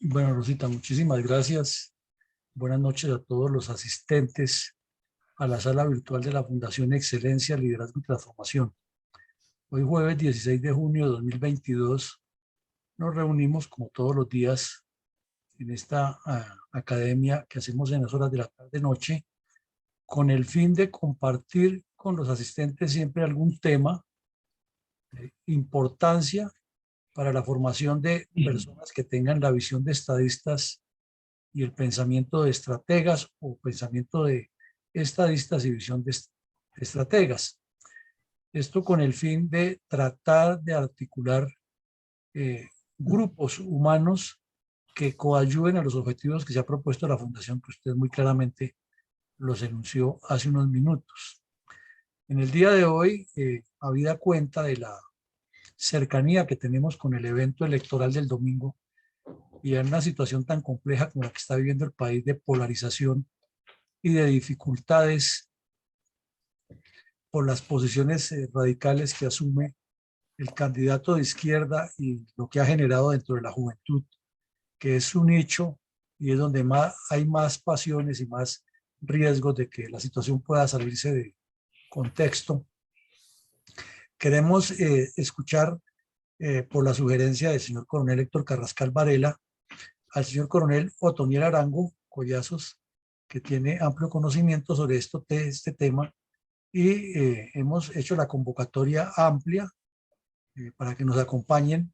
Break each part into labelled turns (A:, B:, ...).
A: Bueno, Rosita, muchísimas gracias. Buenas noches a todos los asistentes a la sala virtual de la Fundación Excelencia, Liderazgo y Transformación. Hoy jueves 16 de junio de 2022 nos reunimos como todos los días en esta academia que hacemos en las horas de la tarde-noche con el fin de compartir con los asistentes siempre algún tema de importancia para la formación de personas que tengan la visión de estadistas y el pensamiento de estrategas o pensamiento de estadistas y visión de estrategas. Esto con el fin de tratar de articular grupos humanos que coayuden a los objetivos que se ha propuesto la Fundación, que usted muy claramente los enunció hace unos minutos. En el día de hoy, habida cuenta de la cercanía que tenemos con el evento electoral del domingo y en una situación tan compleja como la que está viviendo el país de polarización y de dificultades por las posiciones radicales que asume el candidato de izquierda y lo que ha generado dentro de la juventud, que es un nicho y es donde hay más pasiones y más riesgos de que la situación pueda salirse de contexto. Queremos escuchar por la sugerencia del señor coronel Héctor Carrascal Varela al señor coronel Otoniel Arango Collazos, que tiene amplio conocimiento sobre este tema, y hemos hecho la convocatoria amplia para que nos acompañen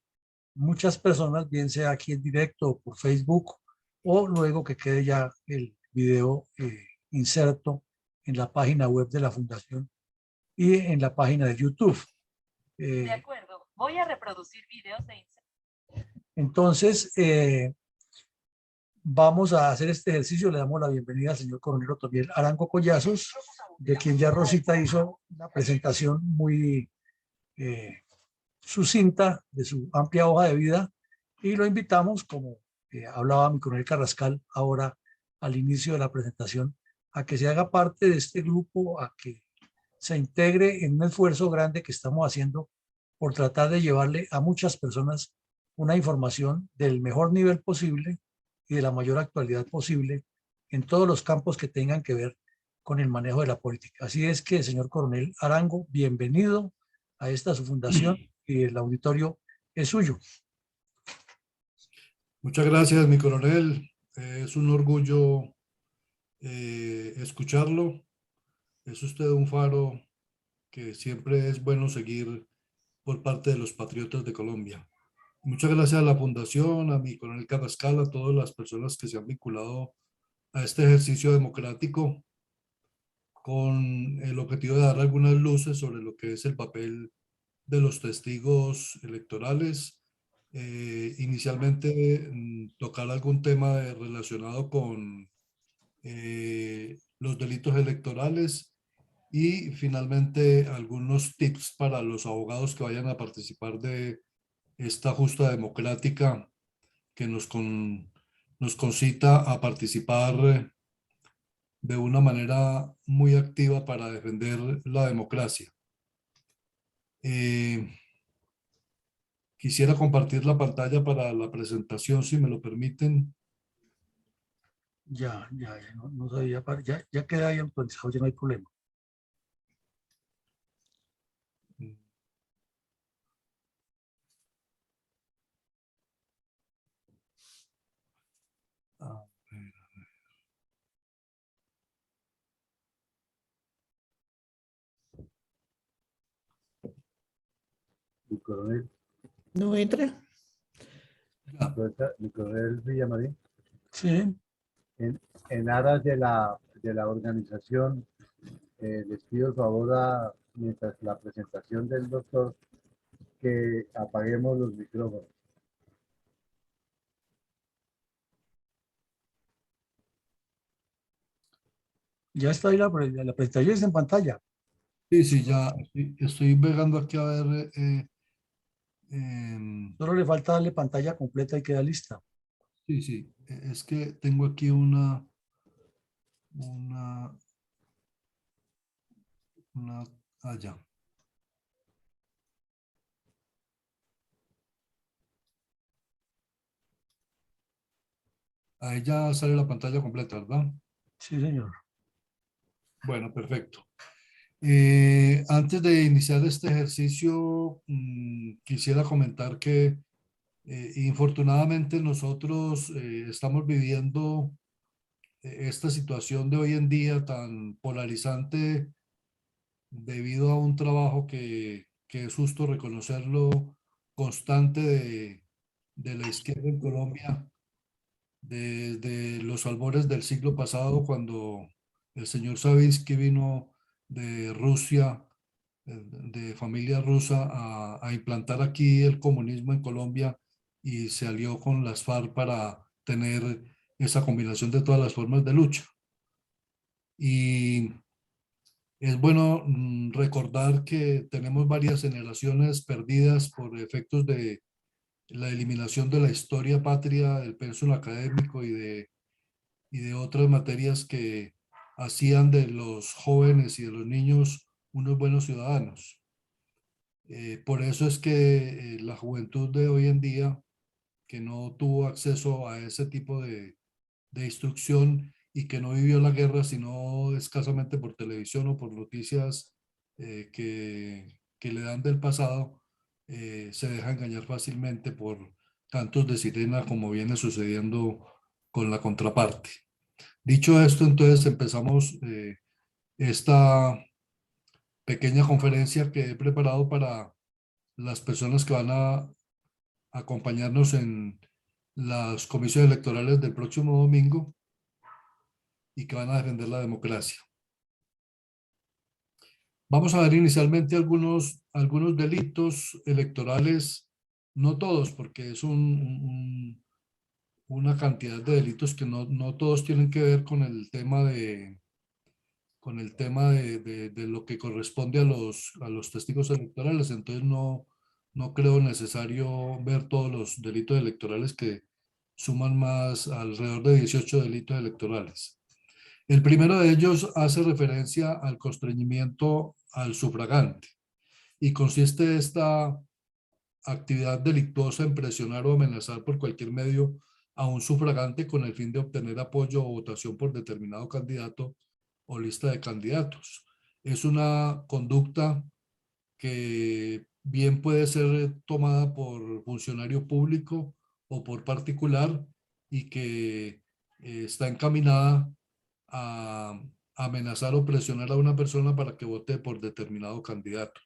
A: muchas personas, bien sea aquí en directo o por Facebook, o luego que quede ya el video inserto en la página web de la Fundación y en la página de YouTube.
B: De acuerdo, voy a reproducir videos de inserto.
A: Entonces, vamos a hacer este ejercicio. Le damos la bienvenida al señor coronel Otoniel Arango Collazos, de quien ya Rosita hizo una presentación muy sucinta de su amplia hoja de vida, y lo invitamos, como hablaba mi coronel Carrascal ahora al inicio de la presentación, a que se haga parte de este grupo, a que se integre en un esfuerzo grande que estamos haciendo por tratar de llevarle a muchas personas una información del mejor nivel posible y de la mayor actualidad posible en todos los campos que tengan que ver con el manejo de la política. Así es que, señor coronel Arango, bienvenido a esta su fundación y el auditorio es suyo.
C: Muchas gracias, mi coronel. Es un orgullo escucharlo. Es usted un faro que siempre es bueno seguir por parte de los patriotas de Colombia. Muchas gracias a la Fundación, a mi coronel Carrascal, a todas las personas que se han vinculado a este ejercicio democrático con el objetivo de dar algunas luces sobre lo que es el papel de los testigos electorales. Inicialmente tocar algún tema relacionado con los delitos electorales y finalmente algunos tips para los abogados que vayan a participar de esta justa democrática que nos concita a participar de una manera muy activa para defender la democracia. Quisiera compartir la pantalla para la presentación, si me lo permiten.
A: Ya no sabía, ya queda ahí autorizado, ya no hay problema.
C: A
D: Mi coronel.
E: No entra.
D: Mi coronel Villamarín.
A: Sí.
D: En aras de la organización, les pido el favor, mientras la presentación del doctor, que apaguemos los micrófonos.
A: Ya está ahí la presentación, está en pantalla.
C: Sí, ya estoy pegando aquí a ver.
A: Solo le falta darle pantalla completa y queda lista.
C: Sí, es que tengo aquí una allá. Ahí ya sale la pantalla completa, ¿verdad?
A: Sí, señor.
C: Bueno, perfecto. Antes de iniciar este ejercicio, quisiera comentar que infortunadamente nosotros estamos viviendo esta situación de hoy en día tan polarizante debido a un trabajo que es justo reconocerlo constante de la izquierda en Colombia desde los albores del siglo pasado, cuando el señor Savinsky vino de Rusia, de familia rusa, a implantar aquí el comunismo en Colombia y se alió con las FARC para tener esa combinación de todas las formas de lucha. Y es bueno recordar que tenemos varias generaciones perdidas por efectos de la eliminación de la historia patria, del pensum académico y de otras materias que hacían de los jóvenes y de los niños unos buenos ciudadanos. Por eso es que la juventud de hoy en día, que no tuvo acceso a ese tipo de instrucción y que no vivió la guerra sino escasamente por televisión o por noticias que le dan del pasado, se deja engañar fácilmente por cantos de sirena como viene sucediendo con la contraparte. Dicho esto, entonces empezamos esta pequeña conferencia que he preparado para las personas que van a acompañarnos en las comisiones electorales del próximo domingo y que van a defender la democracia. Vamos a ver inicialmente algunos delitos electorales, no todos, porque es una cantidad de delitos que no todos tienen que ver con el tema de lo que corresponde a los testigos electorales. Entonces no creo necesario ver todos los delitos electorales que suman más alrededor de 18 delitos electorales. El primero de ellos hace referencia al constreñimiento al sufragante y consiste esta actividad delictuosa en presionar o amenazar por cualquier medio a un sufragante con el fin de obtener apoyo o votación por determinado candidato o lista de candidatos. Es una conducta que bien puede ser tomada por funcionario público o por particular y que está encaminada a amenazar o presionar a una persona para que vote por determinado candidato.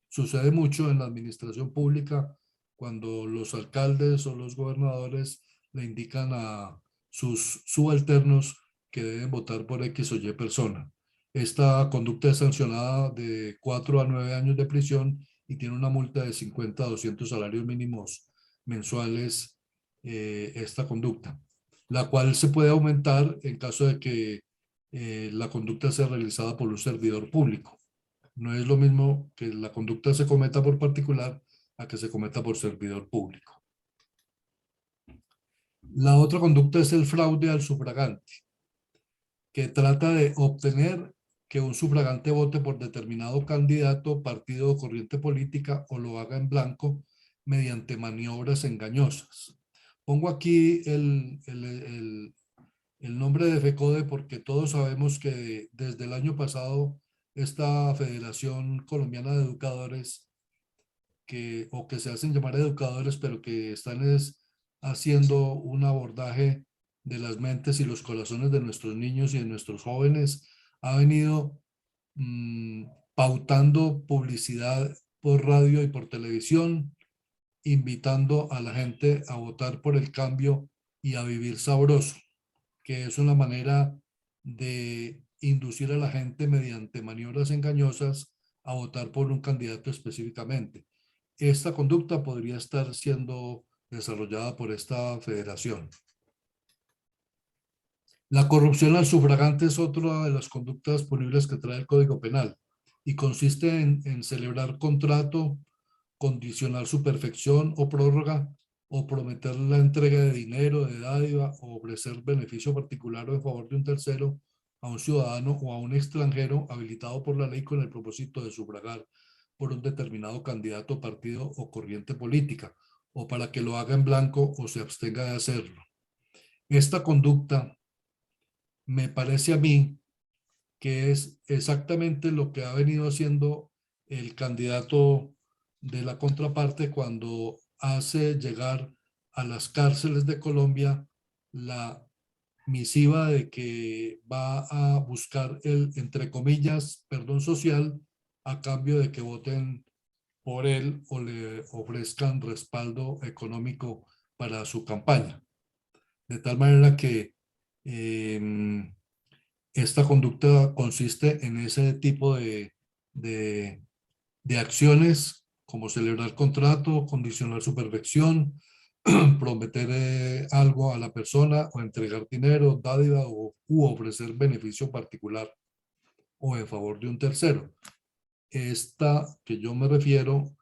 C: Sucede mucho en la administración pública cuando los alcaldes o los gobernadores le indican a sus subalternos que deben votar por X o Y persona. Esta conducta es sancionada de 4 a 9 años de prisión y tiene una multa de 50 a 200 salarios mínimos mensuales, esta conducta, la cual se puede aumentar en caso de que la conducta sea realizada por un servidor público. No es lo mismo que la conducta se cometa por particular a que se cometa por servidor público. La otra conducta es el fraude al sufragante, que trata de obtener que un sufragante vote por determinado candidato, partido o corriente política o lo haga en blanco mediante maniobras engañosas. Pongo aquí el nombre de FECODE porque todos sabemos que desde el año pasado esta Federación Colombiana de Educadores, o que se hacen llamar educadores, pero que están haciendo un abordaje de las mentes y los corazones de nuestros niños y de nuestros jóvenes, ha venido pautando publicidad por radio y por televisión, invitando a la gente a votar por el cambio y a vivir sabroso, que es una manera de inducir a la gente mediante maniobras engañosas a votar por un candidato específicamente. Esta conducta podría estar siendo desarrollada por esta federación. La corrupción al sufragante es otra de las conductas punibles que trae el Código Penal y consiste en celebrar contrato, condicionar su perfección o prórroga, o prometer la entrega de dinero, de dádiva, o ofrecer beneficio particular o en favor de un tercero a un ciudadano o a un extranjero habilitado por la ley con el propósito de sufragar por un determinado candidato, partido o corriente política, o para que lo haga en blanco o se abstenga de hacerlo. Esta conducta me parece a mí que es exactamente lo que ha venido haciendo el candidato de la contraparte cuando hace llegar a las cárceles de Colombia la misiva de que va a buscar el, entre comillas, perdón social a cambio de que voten por él o le ofrezcan respaldo económico para su campaña. De tal manera que esta conducta consiste en ese tipo de, de acciones como celebrar contrato, condicionar su perfección, prometer algo a la persona o entregar dinero, dádiva u ofrecer beneficio particular o en favor de un tercero. Esta que yo me refiero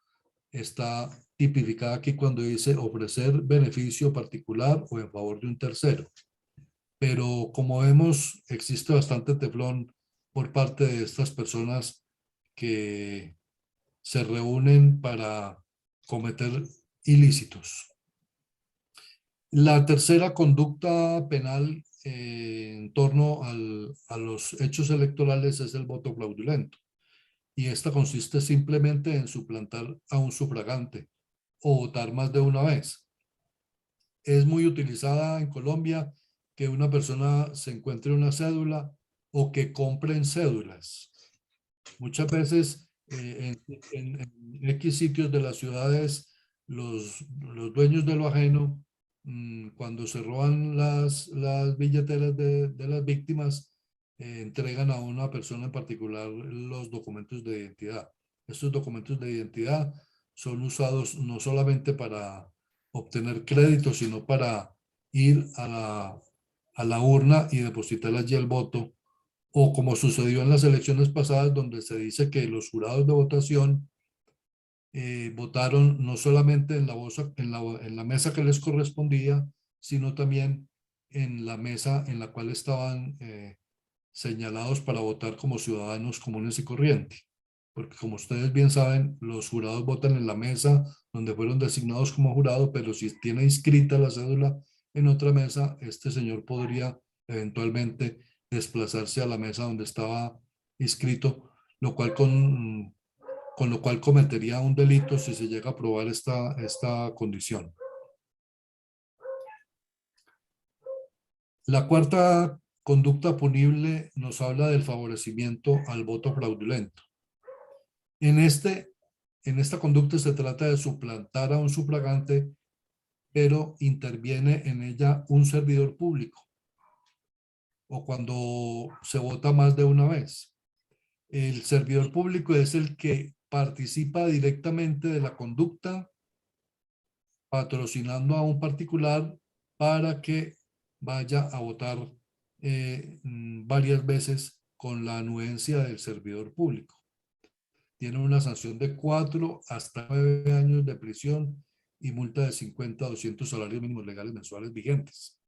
C: está tipificada aquí cuando dice ofrecer beneficio particular o en favor de un tercero. Pero como vemos, existe bastante teflón por parte de estas personas que se reúnen para cometer ilícitos. La tercera conducta penal en torno a los hechos electorales es el voto fraudulento. Y esta consiste simplemente en suplantar a un sufragante o votar más de una vez. Es muy utilizada en Colombia que una persona se encuentre una cédula o que compren cédulas. Muchas veces en X sitios de las ciudades, los dueños de lo ajeno, cuando se roban las billeteras de las víctimas, entregan a una persona en particular los documentos de identidad. Estos documentos de identidad son usados no solamente para obtener crédito, sino para ir a la urna y depositar allí el voto, o como sucedió en las elecciones pasadas, donde se dice que los jurados de votación votaron no solamente en la mesa que les correspondía, sino también en la mesa en la cual estaban señalados para votar como ciudadanos comunes y corrientes. Porque como ustedes bien saben, los jurados votan en la mesa donde fueron designados como jurado, pero si tiene inscrita la cédula en otra mesa, este señor podría eventualmente desplazarse a la mesa donde estaba inscrito, lo cual con lo cual cometería un delito si se llega a probar esta condición. La cuarta conducta punible nos habla del favorecimiento al voto fraudulento. En esta conducta se trata de suplantar a un sufragante, pero interviene en ella un servidor público o cuando se vota más de una vez. El servidor público es el que participa directamente de la conducta, patrocinando a un particular para que vaya a votar varias veces con la anuencia del servidor público. Tiene una sanción de 4 hasta 9 años de prisión y multa de 50 a 200 salarios mínimos legales mensuales vigentes.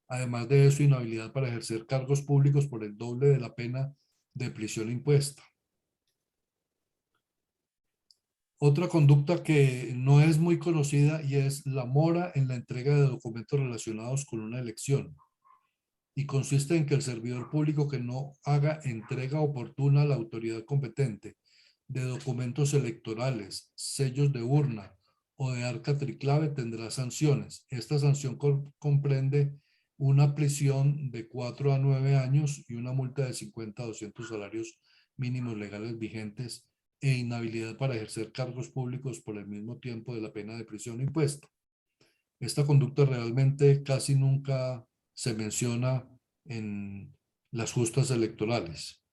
C: Además de eso, inhabilidad para ejercer cargos públicos por el doble de la pena de prisión impuesta. Otra conducta que no es muy conocida y es la mora en la entrega de documentos relacionados con una elección. Y consiste en que el servidor público que no haga entrega oportuna a la autoridad competente de documentos electorales, sellos de urna o de arca triclave tendrá sanciones. Esta sanción comprende una prisión de 4 a 9 años y una multa de 50 a 200 salarios mínimos legales vigentes e inhabilidad para ejercer cargos públicos por el mismo tiempo de la pena de prisión impuesta. Esta conducta realmente casi nunca se menciona en las justas electorales.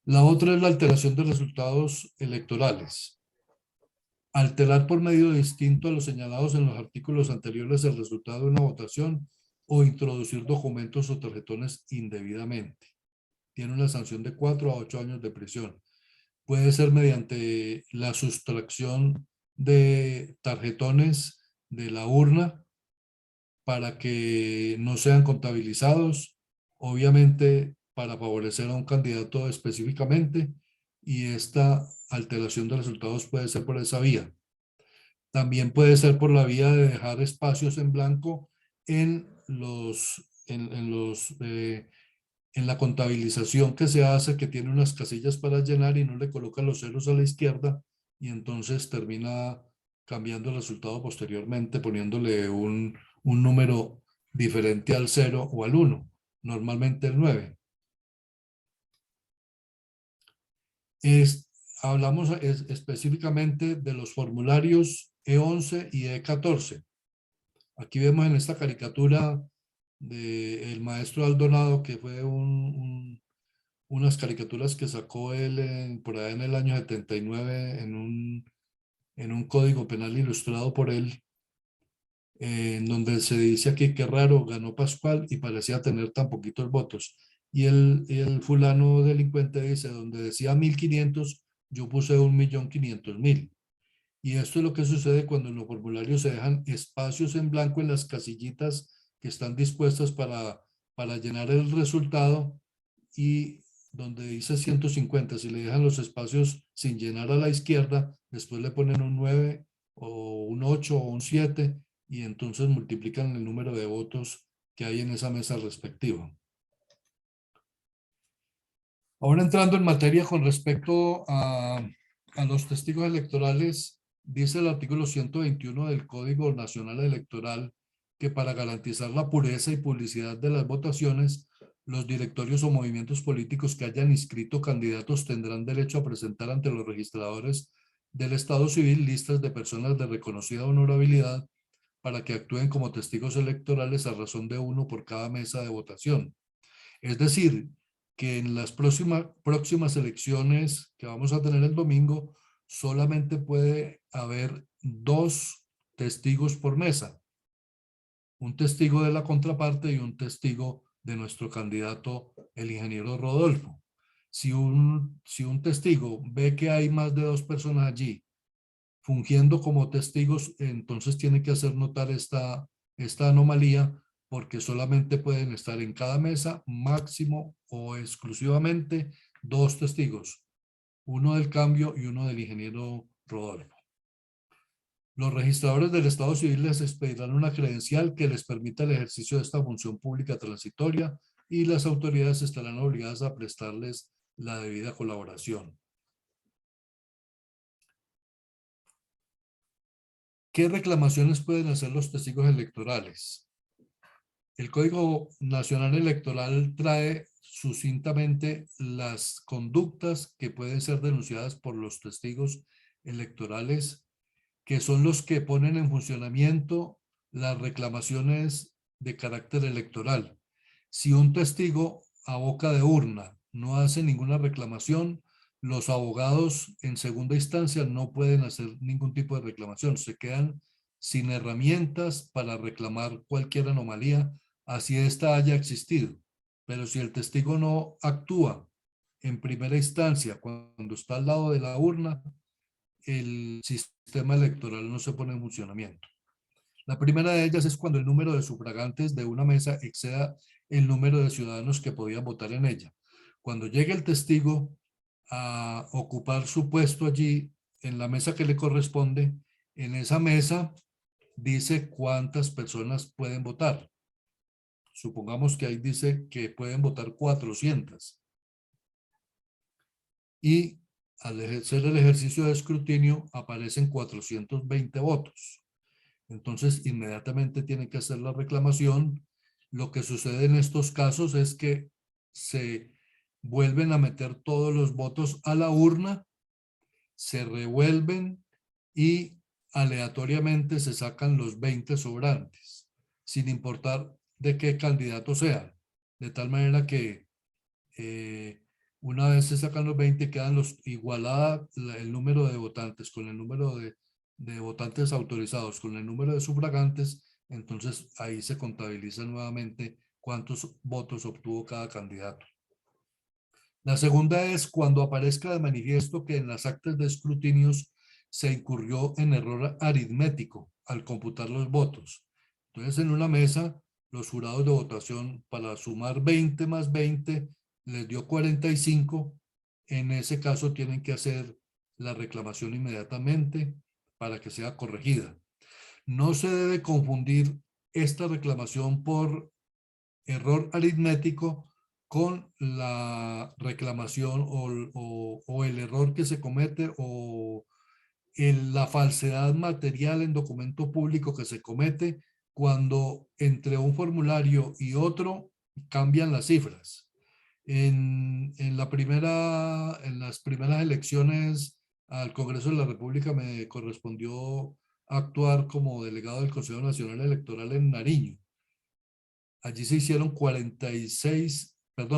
C: La otra es la alteración de resultados electorales. Alterar por medio distinto a los señalados en los artículos anteriores el resultado de una votación o introducir documentos o tarjetones indebidamente. Tiene una sanción de 4 a 8 años de prisión. Puede ser mediante la sustracción de tarjetones de la urna para que no sean contabilizados, obviamente para favorecer a un candidato específicamente, y esta alteración de resultados puede ser por esa vía. También puede ser por la vía de dejar espacios en blanco en en la contabilización que se hace, que tiene unas casillas para llenar y no le coloca los ceros a la izquierda, y entonces termina cambiando el resultado posteriormente, poniéndole un número diferente al 0 o al 1, normalmente el 9. Hablamos específicamente de los formularios E11 y E14. Aquí vemos en esta caricatura del maestro Aldonado, que fue unas caricaturas que sacó él por allá en el año 79 en un código penal ilustrado por él, en donde se dice aquí que raro, ganó Pascual y parecía tener tan poquitos votos. Y el fulano delincuente dice, donde decía 1500, yo puse 1.500.000. Y esto es lo que sucede cuando en los formularios se dejan espacios en blanco en las casillitas que están dispuestas para llenar el resultado, y donde dice 150, si le dejan los espacios sin llenar a la izquierda, después le ponen un 9 o un 8 o un 7 y entonces multiplican el número de votos que hay en esa mesa respectiva. Ahora entrando en materia con respecto a los testigos electorales, dice el artículo 121 del Código Nacional Electoral que para garantizar la pureza y publicidad de las votaciones, los directorios o movimientos políticos que hayan inscrito candidatos tendrán derecho a presentar ante los registradores del Estado Civil listas de personas de reconocida honorabilidad para que actúen como testigos electorales a razón de uno por cada mesa de votación. Es decir, que en las próximas elecciones que vamos a tener el domingo, solamente puede haber 2 testigos por mesa. Un testigo de la contraparte y un testigo de nuestro candidato, el ingeniero Rodolfo. Si un testigo ve que hay más de 2 personas allí fungiendo como testigos, entonces tiene que hacer notar esta anomalía, porque solamente pueden estar en cada mesa máximo o exclusivamente 2 testigos, uno del cambio y uno del ingeniero Rodolfo. Los registradores del Estado Civil les expedirán una credencial que les permita el ejercicio de esta función pública transitoria y las autoridades estarán obligadas a prestarles la debida colaboración. ¿Qué reclamaciones pueden hacer los testigos electorales? El Código Nacional Electoral trae sucintamente las conductas que pueden ser denunciadas por los testigos electorales, que son los que ponen en funcionamiento las reclamaciones de carácter electoral. Si un testigo a boca de urna no hace ninguna reclamación, los abogados en segunda instancia no pueden hacer ningún tipo de reclamación. Se quedan sin herramientas para reclamar cualquier anomalía, así ésta haya existido. Pero si el testigo no actúa en primera instancia cuando está al lado de la urna, el sistema electoral no se pone en funcionamiento. La primera de ellas es cuando el número de sufragantes de una mesa exceda el número de ciudadanos que podían votar en ella. Cuando llegue el testigo a ocupar su puesto allí en la mesa que le corresponde, en esa mesa dice cuántas personas pueden votar. Supongamos que ahí dice que pueden votar 400. Y al ejercer el ejercicio de escrutinio aparecen 420 votos. Entonces inmediatamente tiene que hacer la reclamación. Lo que sucede en estos casos es que se vuelven a meter todos los votos a la urna, se revuelven y aleatoriamente se sacan los 20 sobrantes, sin importar de qué candidato sea. De tal manera que una vez se sacan los 20, quedan igualada el número de votantes con el número de votantes autorizados con el número de sufragantes, entonces ahí se contabiliza nuevamente cuántos votos obtuvo cada candidato. La segunda es cuando aparezca de manifiesto que en las actas de escrutinios se incurrió en error aritmético al computar los votos. Entonces en una mesa los jurados de votación para sumar 20 más 20 les dio 45. En ese caso tienen que hacer la reclamación inmediatamente para que sea corregida. No se debe confundir esta reclamación por error aritmético con la reclamación o el error que se comete o la falsedad material en documento público que se comete cuando entre un formulario y otro cambian las cifras. En las primeras elecciones al Congreso de la República me correspondió actuar como delegado del Consejo Nacional Electoral en Nariño. Allí se hicieron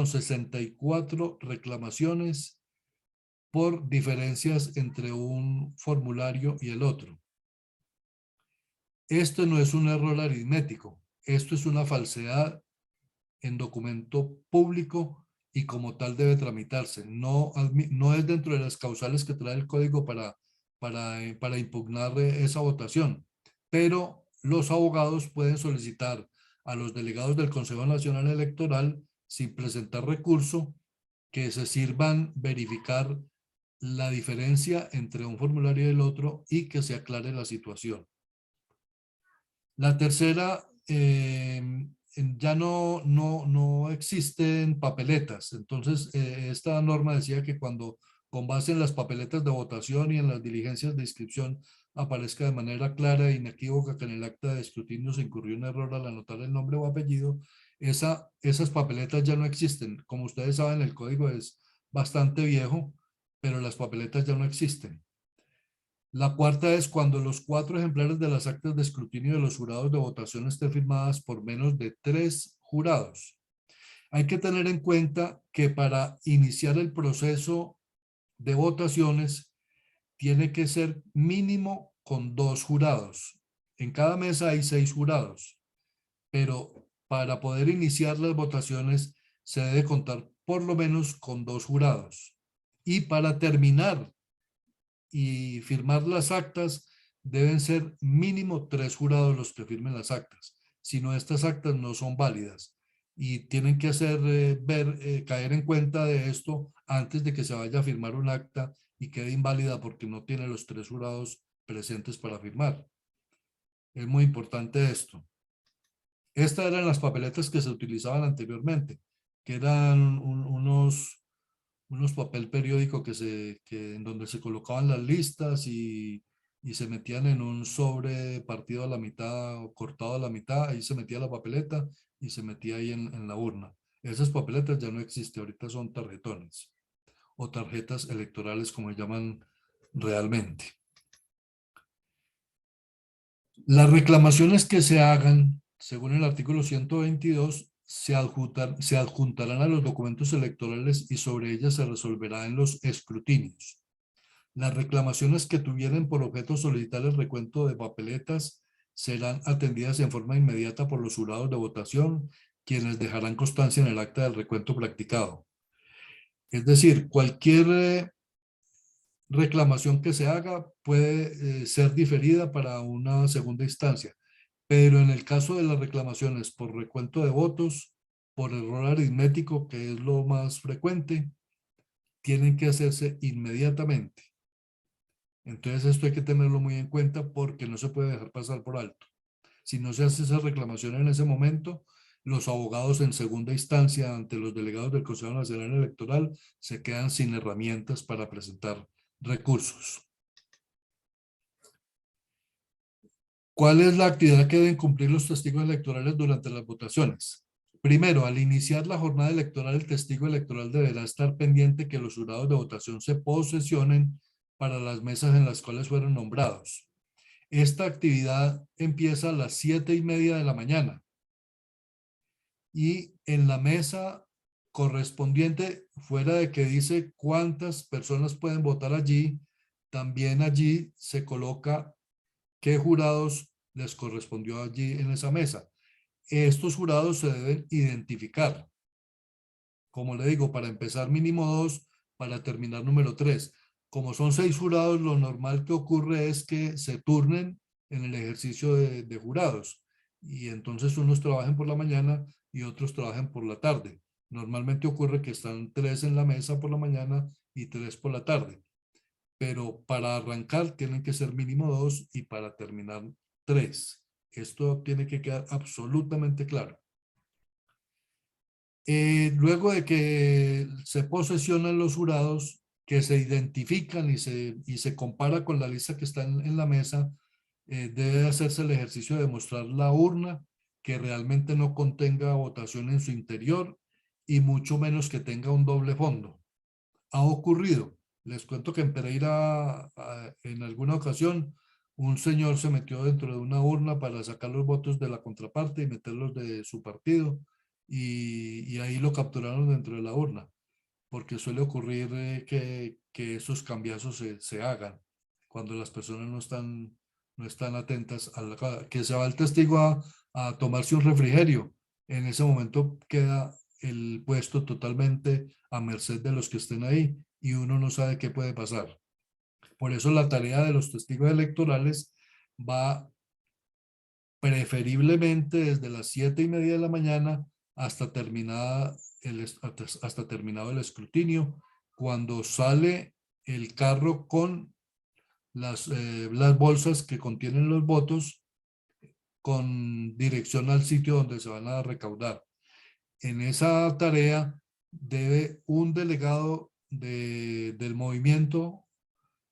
C: 64 reclamaciones por diferencias entre un formulario y el otro. Esto no es un error aritmético, esto es una falsedad en documento público y como tal debe tramitarse. No es dentro de las causales que trae el código para impugnar esa votación, pero los abogados pueden solicitar a los delegados del Consejo Nacional Electoral, sin presentar recurso, que se sirvan verificar la diferencia entre un formulario y el otro y que se aclare la situación. La tercera, ya no existen papeletas. Entonces, esta norma decía que cuando con base en las papeletas de votación y en las diligencias de inscripción aparezca de manera clara e inequívoca que en el acta de escrutinio se incurrió un error al anotar el nombre o apellido, esas papeletas ya no existen. Como ustedes saben, el código es bastante viejo, pero las papeletas ya no existen. La cuarta es cuando los 4 ejemplares de las actas de escrutinio de los jurados de votación estén firmadas por menos de 3 jurados. Hay que tener en cuenta que para iniciar el proceso de votaciones tiene que ser mínimo con 2 jurados. En cada mesa hay 6 jurados, pero para poder iniciar las votaciones se debe contar por lo menos con 2 jurados. Y para terminar y firmar las actas, deben ser mínimo 3 jurados los que firmen las actas. Si no, estas actas no son válidas y tienen que caer en cuenta de esto antes de que se vaya a firmar un acta y quede inválida porque no tiene los 3 jurados presentes para firmar. Es muy importante esto. Estas eran las papeletas que se utilizaban anteriormente, que eran unos papel periódico en donde se colocaban las listas y se metían en un sobre partido a la mitad o cortado a la mitad, ahí se metía la papeleta y se metía ahí en la urna. Esas papeletas ya no existen, ahorita son tarjetones o tarjetas electorales como llaman realmente. Las reclamaciones que se hagan, según el artículo 122, se adjuntarán a los documentos electorales y sobre ellas se resolverá en los escrutinios. Las reclamaciones que tuvieran por objeto solicitar el recuento de papeletas serán atendidas en forma inmediata por los jurados de votación, quienes dejarán constancia en el acta del recuento practicado. Es decir, cualquier reclamación que se haga puede ser diferida para una segunda instancia. Pero en el caso de las reclamaciones por recuento de votos, por error aritmético, que es lo más frecuente, tienen que hacerse inmediatamente. Entonces esto hay que tenerlo muy en cuenta porque no se puede dejar pasar por alto. Si no se hace esa reclamación en ese momento, los abogados en segunda instancia ante los delegados del Consejo Nacional Electoral se quedan sin herramientas para presentar recursos. ¿Cuál es la actividad que deben cumplir los testigos electorales durante las votaciones? Primero, al iniciar la jornada electoral, el testigo electoral deberá estar pendiente que los jurados de votación se posesionen para las mesas en las cuales fueron nombrados. Esta actividad empieza a las 7:30 de la mañana. Y en la mesa correspondiente, fuera de que dice cuántas personas pueden votar allí, también allí se coloca qué jurados les correspondió allí en esa mesa. Estos jurados se deben identificar. Como le digo, para empezar mínimo 2, para terminar número 3. Como son 6 jurados, lo normal que ocurre es que se turnen en el ejercicio de jurados. Y entonces unos trabajen por la mañana y otros trabajen por la tarde. Normalmente ocurre que están 3 en la mesa por la mañana y 3 por la tarde. pero para arrancar tienen que ser mínimo 2 y para terminar 3. Esto tiene que quedar absolutamente claro. Luego de que se posesionan los jurados, que se identifican y se compara con la lista que está en la mesa, debe hacerse el ejercicio de mostrar la urna que realmente no contenga votación en su interior y mucho menos que tenga un doble fondo. Ha ocurrido. Les cuento que en Pereira, en alguna ocasión, un señor se metió dentro de una urna para sacar los votos de la contraparte y meterlos de su partido, y ahí lo capturaron dentro de la urna, porque suele ocurrir que esos cambiazos se hagan cuando las personas no están atentas a que se va el testigo a tomarse un refrigerio. En ese momento queda el puesto totalmente a merced de los que estén ahí y uno no sabe qué puede pasar. Por eso la tarea de los testigos electorales va preferiblemente desde las 7:30 de la mañana hasta terminado el escrutinio, cuando sale el carro con las bolsas que contienen los votos con dirección al sitio donde se van a recaudar. En esa tarea debe un delegado del movimiento,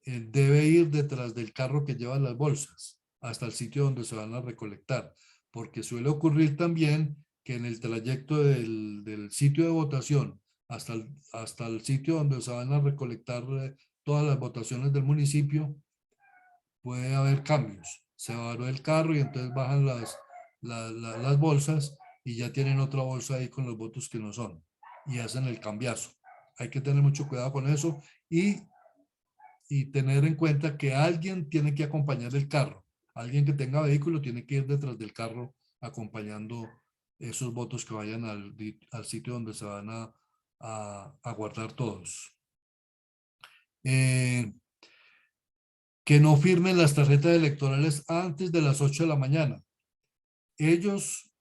C: debe ir detrás del carro que lleva las bolsas hasta el sitio donde se van a recolectar, porque suele ocurrir también que en el trayecto del sitio de votación hasta el sitio donde se van a recolectar todas las votaciones del municipio, puede haber cambios. Se varó el carro y entonces bajan las bolsas y ya tienen otra bolsa ahí con los votos que no son y hacen el cambiazo. Hay que tener mucho cuidado con eso y tener en cuenta que alguien tiene que acompañar el carro. Alguien que tenga vehículo tiene que ir detrás del carro acompañando esos votos que vayan al sitio donde se van a guardar todos. Que no firmen las tarjetas electorales antes de las 8 de la mañana. Ellos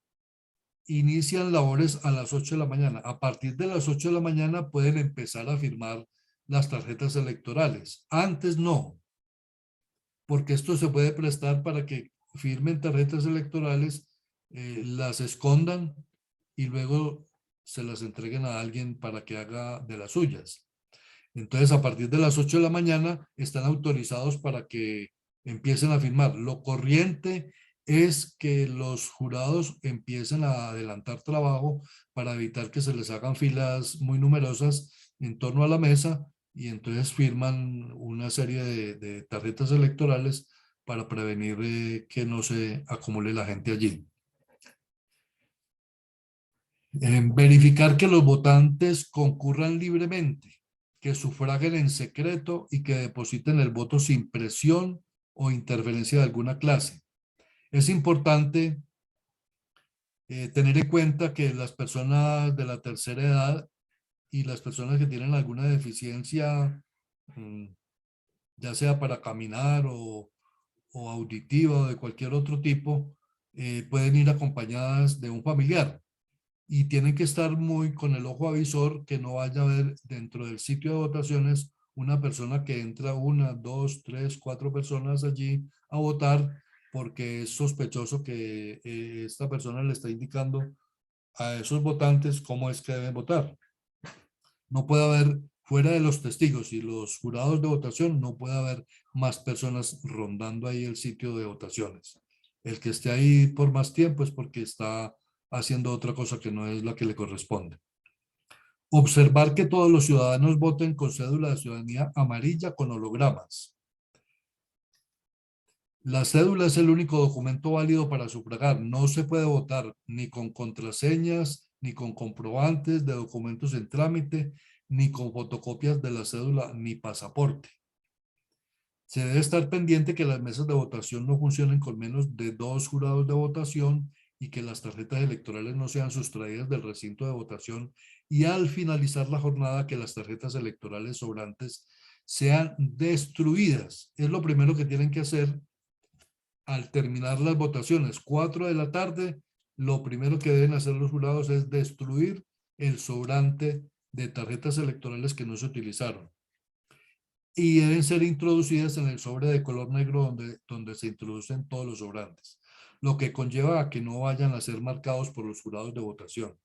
C: inician labores a las 8 de la mañana. A partir de las 8 de la mañana pueden empezar a firmar las tarjetas electorales. Antes no, porque esto se puede prestar para que firmen tarjetas electorales, las escondan y luego se las entreguen a alguien para que haga de las suyas. Entonces, a partir de las 8 de la mañana están autorizados para que empiecen a firmar. Lo corriente es que los jurados empiecen a adelantar trabajo para evitar que se les hagan filas muy numerosas en torno a la mesa y entonces firman una serie de tarjetas electorales para prevenir que no se acumule la gente allí. Verificar que los votantes concurran libremente, que sufraguen en secreto y que depositen el voto sin presión o interferencia de alguna clase. Es importante tener en cuenta que las personas de la tercera edad y las personas que tienen alguna deficiencia, ya sea para caminar o auditiva o de cualquier otro tipo, pueden ir acompañadas de un familiar. Y tienen que estar muy con el ojo avisor que no vaya a haber dentro del sitio de votaciones una persona que entra 1, 2, 3, 4 personas allí a votar porque es sospechoso que esta persona le está indicando a esos votantes cómo es que deben votar. No puede haber, fuera de los testigos y los jurados de votación, no puede haber más personas rondando ahí el sitio de votaciones. El que esté ahí por más tiempo es porque está haciendo otra cosa que no es la que le corresponde. Observar que todos los ciudadanos voten con cédula de ciudadanía amarilla con hologramas. La cédula es el único documento válido para sufragar. No se puede votar ni con contraseñas, ni con comprobantes de documentos en trámite, ni con fotocopias de la cédula, ni pasaporte. Se debe estar pendiente que las mesas de votación no funcionen con menos de 2 jurados de votación y que las tarjetas electorales no sean sustraídas del recinto de votación y al finalizar la jornada que las tarjetas electorales sobrantes sean destruidas. Es lo primero que tienen que hacer al terminar las votaciones. 4 de la tarde, lo primero que deben hacer los jurados es destruir el sobrante de tarjetas electorales que no se utilizaron. y deben ser introducidas en el sobre de color negro donde se introducen todos los sobrantes, lo que conlleva a que no vayan a ser marcados por los jurados de votación.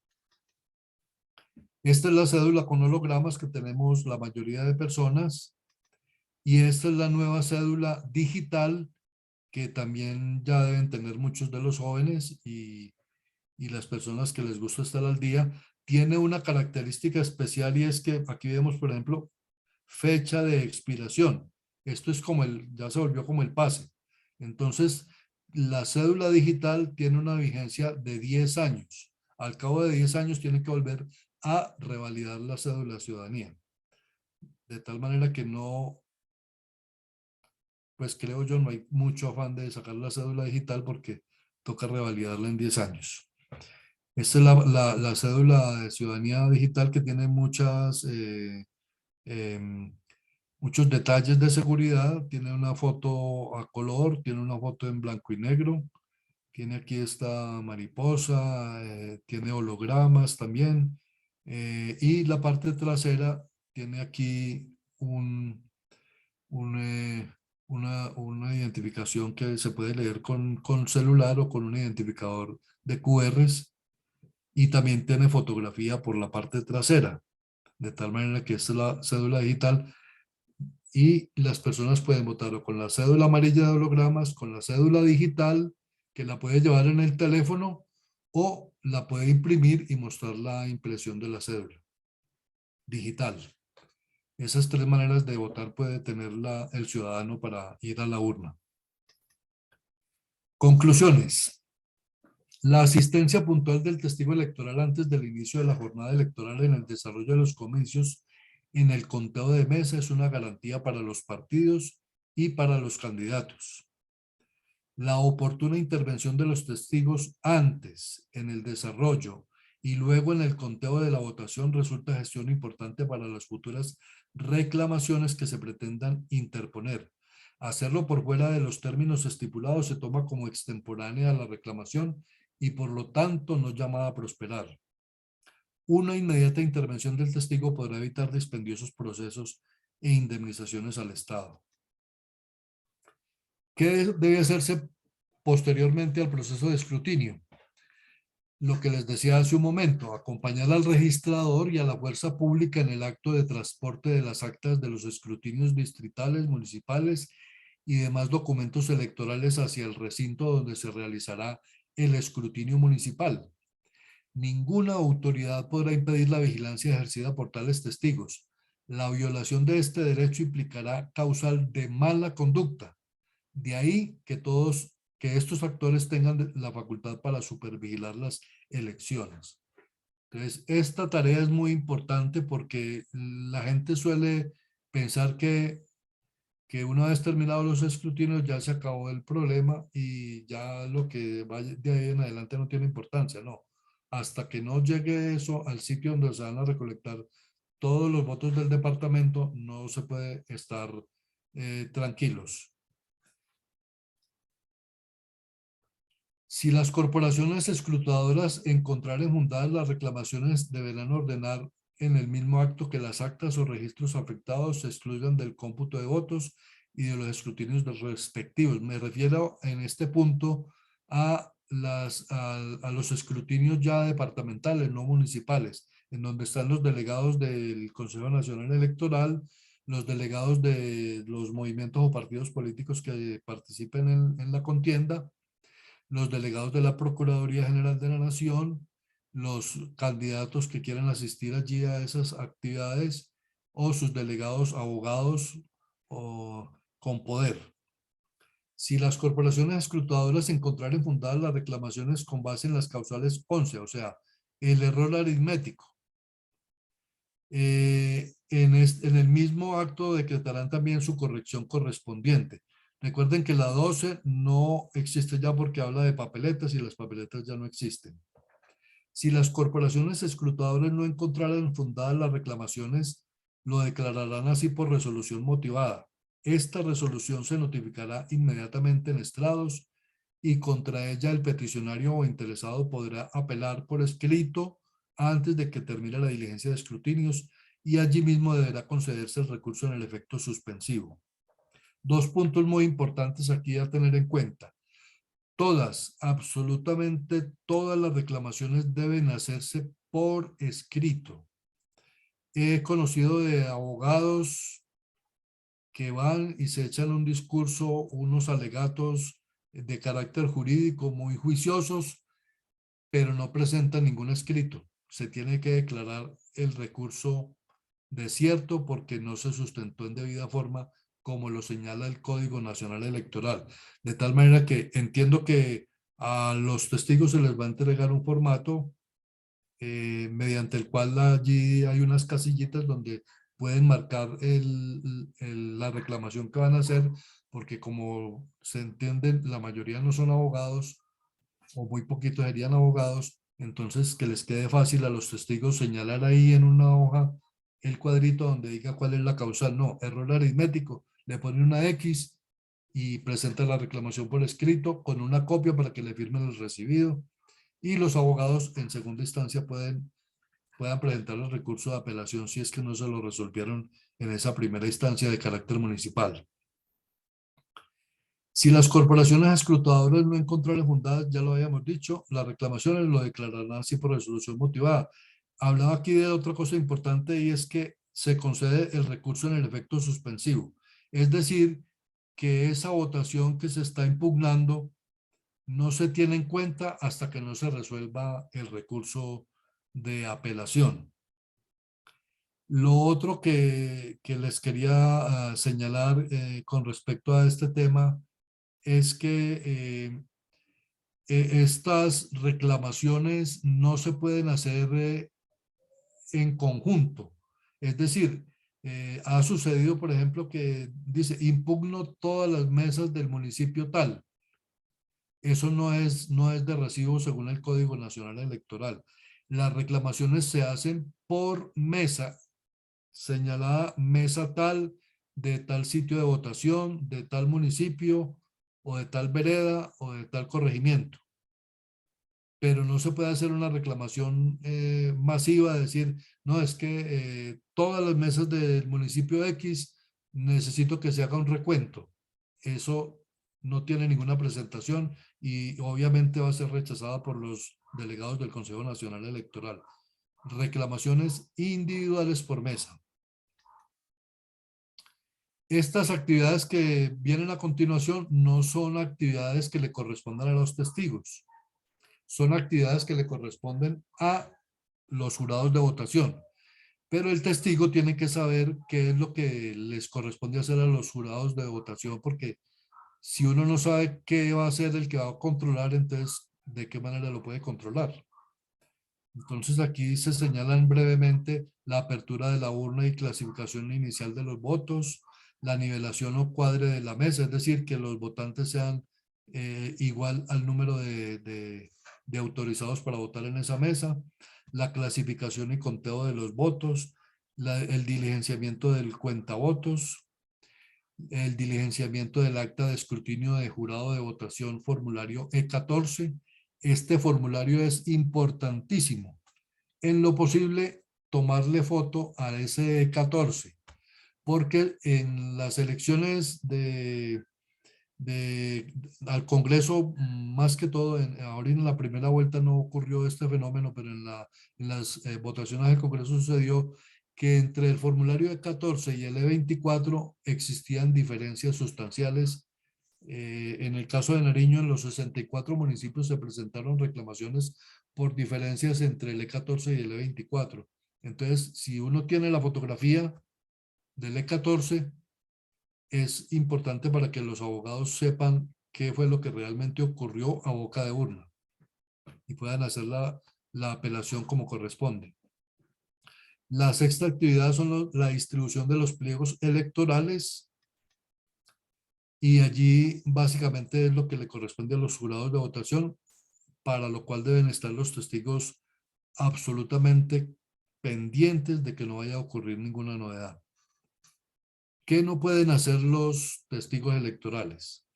C: Esta es la cédula con hologramas que tenemos la mayoría de personas, y esta es la nueva cédula digital que también ya deben tener muchos de los jóvenes y las personas que les gusta estar al día. Tiene una característica especial, y es que aquí vemos, por ejemplo, fecha de expiración. Esto es como ya se volvió como el pase. Entonces, la cédula digital tiene una vigencia de 10 años. Al cabo de 10 años tiene que volver a revalidar la cédula de ciudadanía. De tal manera que no, pues creo yo, no hay mucho afán de sacar la cédula digital porque toca revalidarla en 10 años. Esta es la cédula de ciudadanía digital, que tiene muchos detalles de seguridad. Tiene una foto a color, tiene una foto en blanco y negro, tiene aquí esta mariposa, tiene hologramas también, y la parte trasera tiene aquí un, eh, una identificación que se puede leer con celular o con un identificador de QRs, y también tiene fotografía por la parte trasera, de tal manera que esta es la cédula digital, y las personas pueden votar o con la cédula amarilla de hologramas, con la cédula digital, que la puede llevar en el teléfono, o la puede imprimir y mostrar la impresión de la cédula digital. Esas tres maneras de votar puede tener el ciudadano para ir a la urna. Conclusiones. La asistencia puntual del testigo electoral antes del inicio de la jornada electoral en el desarrollo de los comicios en el conteo de mesa es una garantía para los partidos y para los candidatos. La oportuna intervención de los testigos antes, en el desarrollo y luego en el conteo de la votación resulta gestión importante para las futuras reclamaciones que se pretendan interponer. Hacerlo por fuera de los términos estipulados se toma como extemporánea a la reclamación y por lo tanto no llamada a prosperar. Una inmediata intervención del testigo podrá evitar dispendiosos procesos e indemnizaciones al Estado. ¿Qué debe hacerse posteriormente al proceso de escrutinio? Lo que les decía hace un momento: acompañar al registrador y a la fuerza pública en el acto de transporte de las actas de los escrutinios distritales, municipales y demás documentos electorales hacia el recinto donde se realizará el escrutinio municipal. Ninguna autoridad podrá impedir la vigilancia ejercida por tales testigos. La violación de este derecho implicará causal de mala conducta. De ahí que estos actores tengan la facultad para supervigilar las elecciones. Entonces, esta tarea es muy importante porque la gente suele pensar que una vez terminados los escrutinios ya se acabó el problema y ya lo que vaya de ahí en adelante no tiene importancia. No, hasta que no llegue eso al sitio donde se van a recolectar todos los votos del departamento, no se puede estar tranquilos. Si las corporaciones escrutadoras encontraren fundadas las reclamaciones, deberán ordenar en el mismo acto que las actas o registros afectados se excluyan del cómputo de votos y de los escrutinios respectivos. Me refiero en este punto a los escrutinios ya departamentales, no municipales, en donde están los delegados del Consejo Nacional Electoral, los delegados de los movimientos o partidos políticos que participen en la contienda, los delegados de la Procuraduría General de la Nación, los candidatos que quieran asistir allí a esas actividades, o sus delegados abogados o con poder. Si las corporaciones escrutadoras encontraren fundadas las reclamaciones con base en las causales 11, o sea, el error aritmético, en el mismo acto decretarán también su corrección correspondiente. Recuerden que la 12 no existe ya porque habla de papeletas y las papeletas ya no existen. Si las corporaciones escrutadoras no encontraran fundadas las reclamaciones, lo declararán así por resolución motivada. Esta resolución se notificará inmediatamente en estrados y contra ella el peticionario o interesado podrá apelar por escrito antes de que termine la diligencia de escrutinios y allí mismo deberá concederse el recurso en el efecto suspensivo. Dos puntos muy importantes aquí a tener en cuenta. Todas, absolutamente todas las reclamaciones deben hacerse por escrito. He conocido de abogados que van y se echan un discurso, unos alegatos de carácter jurídico muy juiciosos, pero no presentan ningún escrito. Se tiene que declarar el recurso desierto porque no se sustentó en debida forma, como lo señala el Código Nacional Electoral. De tal manera que entiendo que a los testigos se les va a entregar un formato mediante el cual allí hay unas casillitas donde pueden marcar la reclamación que van a hacer, porque como se entienden, la mayoría no son abogados o muy poquitos serían abogados, entonces que les quede fácil a los testigos señalar ahí en una hoja el cuadrito donde diga cuál es la causal. No, error aritmético, le ponen una X y presenta la reclamación por escrito con una copia para que le firmen el recibido, y los abogados en segunda instancia puedan presentar el recurso de apelación si es que no se lo resolvieron en esa primera instancia de carácter municipal. Si las corporaciones escrutadoras no encontraron fundadas, ya lo habíamos dicho, las reclamaciones lo declararán así por resolución motivada. Hablaba aquí de otra cosa importante, y es que se concede el recurso en el efecto suspensivo. Es decir, que esa votación que se está impugnando no se tiene en cuenta hasta que no se resuelva el recurso de apelación. Lo otro que les quería señalar con respecto a este tema es que estas reclamaciones no se pueden hacer en conjunto. Es decir, ha sucedido, por ejemplo, que dice, impugno todas las mesas del municipio tal. Eso no es de recibo según el Código Nacional Electoral. Las reclamaciones se hacen por mesa, señalada mesa tal, de tal sitio de votación, de tal municipio, o de tal vereda, o de tal corregimiento. Pero no se puede hacer una reclamación masiva, de decir, no, es que todas las mesas del municipio X necesito que se haga un recuento. Eso no tiene ninguna presentación y obviamente va a ser rechazada por los delegados del Consejo Nacional Electoral. Reclamaciones individuales por mesa. Estas actividades que vienen a continuación no son actividades que le correspondan a los testigos. Son actividades que le corresponden a los jurados de votación. Pero el testigo tiene que saber qué es lo que les corresponde hacer a los jurados de votación, porque si uno no sabe qué va a hacer el que va a controlar, entonces, ¿de qué manera lo puede controlar? Entonces aquí se señalan brevemente la apertura de la urna y clasificación inicial de los votos, la nivelación o cuadre de la mesa, es decir, que los votantes sean igual al número de autorizados para votar en esa mesa, la clasificación y conteo de los votos, el diligenciamiento del cuentavotos, el diligenciamiento del acta de escrutinio de jurado de votación, formulario E14. Este formulario es importantísimo. En lo posible, tomarle foto a ese E14, porque en las elecciones al Congreso, más que todo, ahora en la primera vuelta no ocurrió este fenómeno, pero en las votaciones del Congreso sucedió que entre el formulario E14 y el E24 existían diferencias sustanciales. En el caso de Nariño, en los 64 municipios se presentaron reclamaciones por diferencias entre el E14 y el E24. Entonces, si uno tiene la fotografía del E14, es importante para que los abogados sepan qué fue lo que realmente ocurrió a boca de urna y puedan hacer la apelación como corresponde. La sexta actividad son la distribución de los pliegos electorales, y allí básicamente es lo que le corresponde a los jurados de votación, para lo cual deben estar los testigos absolutamente pendientes de que no vaya a ocurrir ninguna novedad. ¿Qué no pueden hacer los testigos electorales?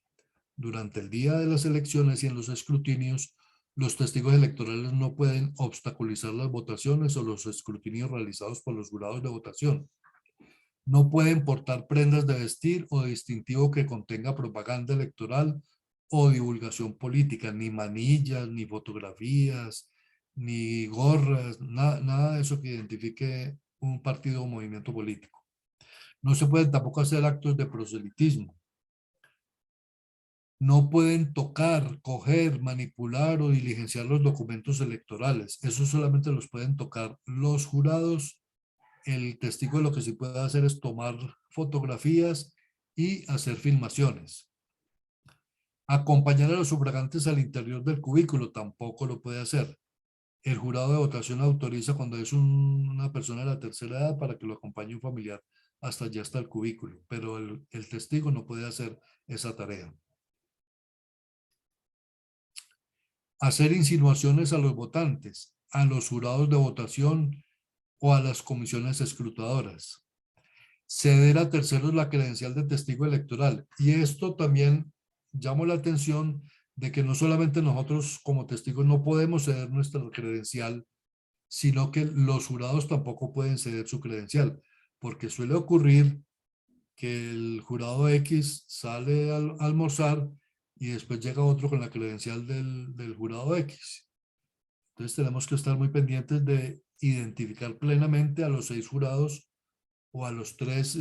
C: Durante el día de las elecciones y en los escrutinios, Los testigos electorales no pueden obstaculizar las votaciones o los escrutinios realizados por los jurados de votación. No pueden portar prendas de vestir o distintivo que contenga propaganda electoral o divulgación política, ni manillas, ni fotografías, ni gorras, nada de eso que identifique un partido o movimiento político. No se pueden tampoco hacer actos de proselitismo. No pueden tocar, coger, manipular o diligenciar los documentos electorales. Eso solamente los pueden tocar los jurados. El testigo lo que sí puede hacer es tomar fotografías y hacer filmaciones. Acompañar a los sufragantes al interior del cubículo tampoco lo puede hacer. El jurado de votación autoriza cuando es una persona de la tercera edad para que lo acompañe un familiar hasta allá, hasta el cubículo, pero el testigo no puede hacer esa tarea. Hacer insinuaciones a los votantes, a los jurados de votación o a las comisiones escrutadoras. Ceder a terceros la credencial de testigo electoral. Y esto también llamó la atención de que no solamente nosotros como testigos no podemos ceder nuestra credencial, sino que los jurados tampoco pueden ceder su credencial, porque suele ocurrir que el jurado X sale a almorzar y después llega otro con la credencial del jurado X. Entonces tenemos que estar muy pendientes de identificar plenamente a los 6 jurados o a los 3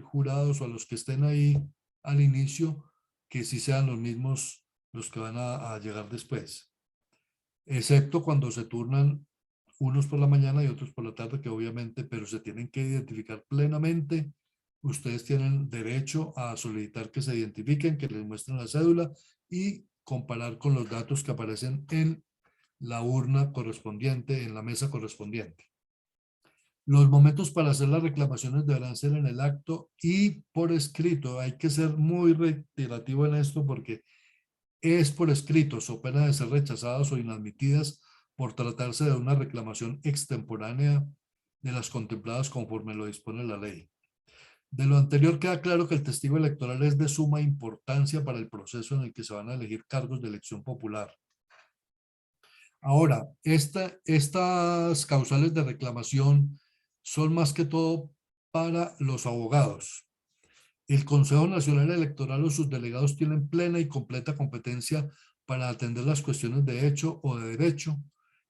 C: jurados o a los que estén ahí al inicio, que sí sean los mismos los que van a llegar después. Excepto cuando se turnan unos por la mañana y otros por la tarde, que obviamente, pero se tienen que identificar plenamente. Ustedes tienen derecho a solicitar que se identifiquen, que les muestren la cédula y comparar con los datos que aparecen en la urna correspondiente, en la mesa correspondiente. Los momentos para hacer las reclamaciones deberán ser en el acto y por escrito. Hay que ser muy reiterativo en esto porque es por escrito, so pena de ser rechazadas o inadmitidas por tratarse de una reclamación extemporánea de las contempladas conforme lo dispone la ley. De lo anterior queda claro que el testigo electoral es de suma importancia para el proceso en el que se van a elegir cargos de elección popular. Ahora, estas causales de reclamación son más que todo para los abogados. El Consejo Nacional Electoral o sus delegados tienen plena y completa competencia para atender las cuestiones de hecho o de derecho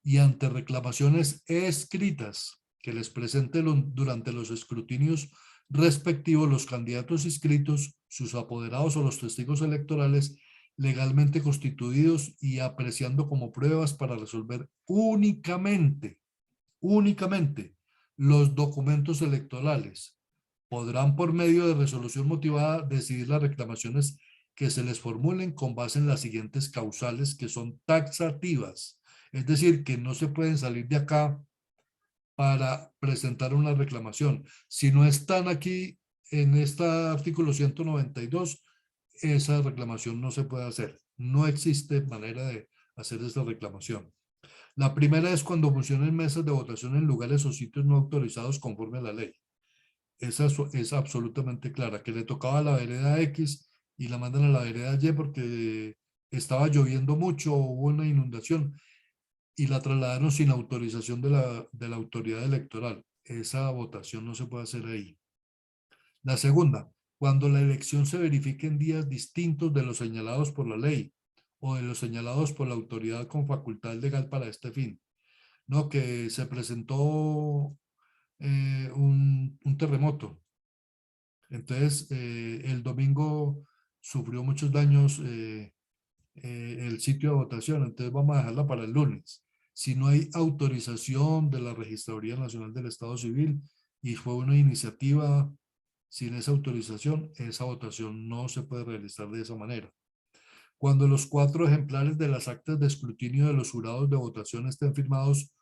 C: y ante reclamaciones escritas que les presenten durante los escrutinios respectivos los candidatos inscritos, sus apoderados o los testigos electorales legalmente constituidos y apreciando como pruebas para resolver únicamente los documentos electorales. Podrán por medio de resolución motivada decidir las reclamaciones que se les formulen con base en las siguientes causales que son taxativas. Es decir, que no se pueden salir de acá para presentar una reclamación. Si no están aquí en este artículo 192, esa reclamación no se puede hacer. No existe manera de hacer esta reclamación. La primera es cuando funcionen mesas de votación en lugares o sitios no autorizados conforme a la ley. Esa es absolutamente clara, que le tocaba a la vereda X y la mandan a la vereda Y porque estaba lloviendo mucho o hubo una inundación y la trasladaron sin autorización de la autoridad electoral. Esa votación no se puede hacer ahí. La segunda, cuando la elección se verifique en días distintos de los señalados por la ley o de los señalados por la autoridad con facultad legal para este fin. No, que se presentó un terremoto. Entonces, el domingo sufrió muchos daños el sitio de votación, entonces vamos a dejarla para el lunes. Si no hay autorización de la Registraduría Nacional del Estado Civil y fue una iniciativa sin esa autorización, esa votación no se puede realizar de esa manera. Cuando los 4 ejemplares de las actas de escrutinio de los jurados de votación estén firmados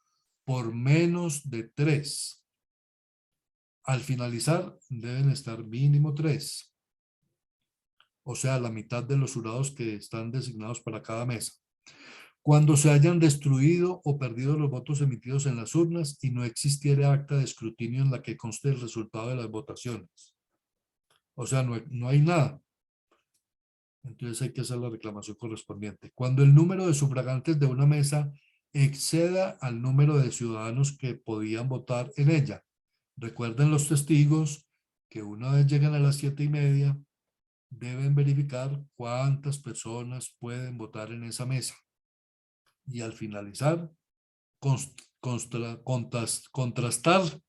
C: por menos de 3. Al finalizar, deben estar mínimo 3. O sea, la mitad de los jurados que están designados para cada mesa. Cuando se hayan destruido o perdido los votos emitidos en las urnas y no existiera acta de escrutinio en la que conste el resultado de las votaciones. O sea, no hay nada. Entonces hay que hacer la reclamación correspondiente. Cuando el número de sufragantes de una mesa exceda al número de ciudadanos que podían votar en ella. Recuerden los testigos que una vez llegan a las 7:30, deben verificar cuántas personas pueden votar en esa mesa. Y al finalizar, contrastar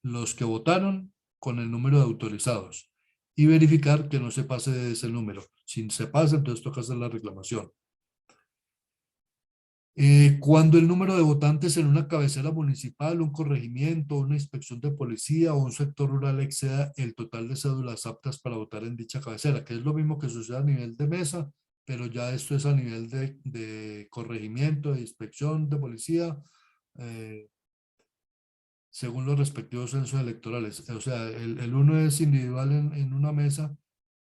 C: los que votaron con el número de autorizados y verificar que no se pase de ese número. Si se pasa, entonces toca hacer la reclamación. Cuando el número de votantes en una cabecera municipal, un corregimiento, una inspección de policía o un sector rural exceda el total de cédulas aptas para votar en dicha cabecera, que es lo mismo que sucede a nivel de mesa, pero ya esto es a nivel de corregimiento, de inspección de policía, según los respectivos censos electorales. O sea, el uno es individual en una mesa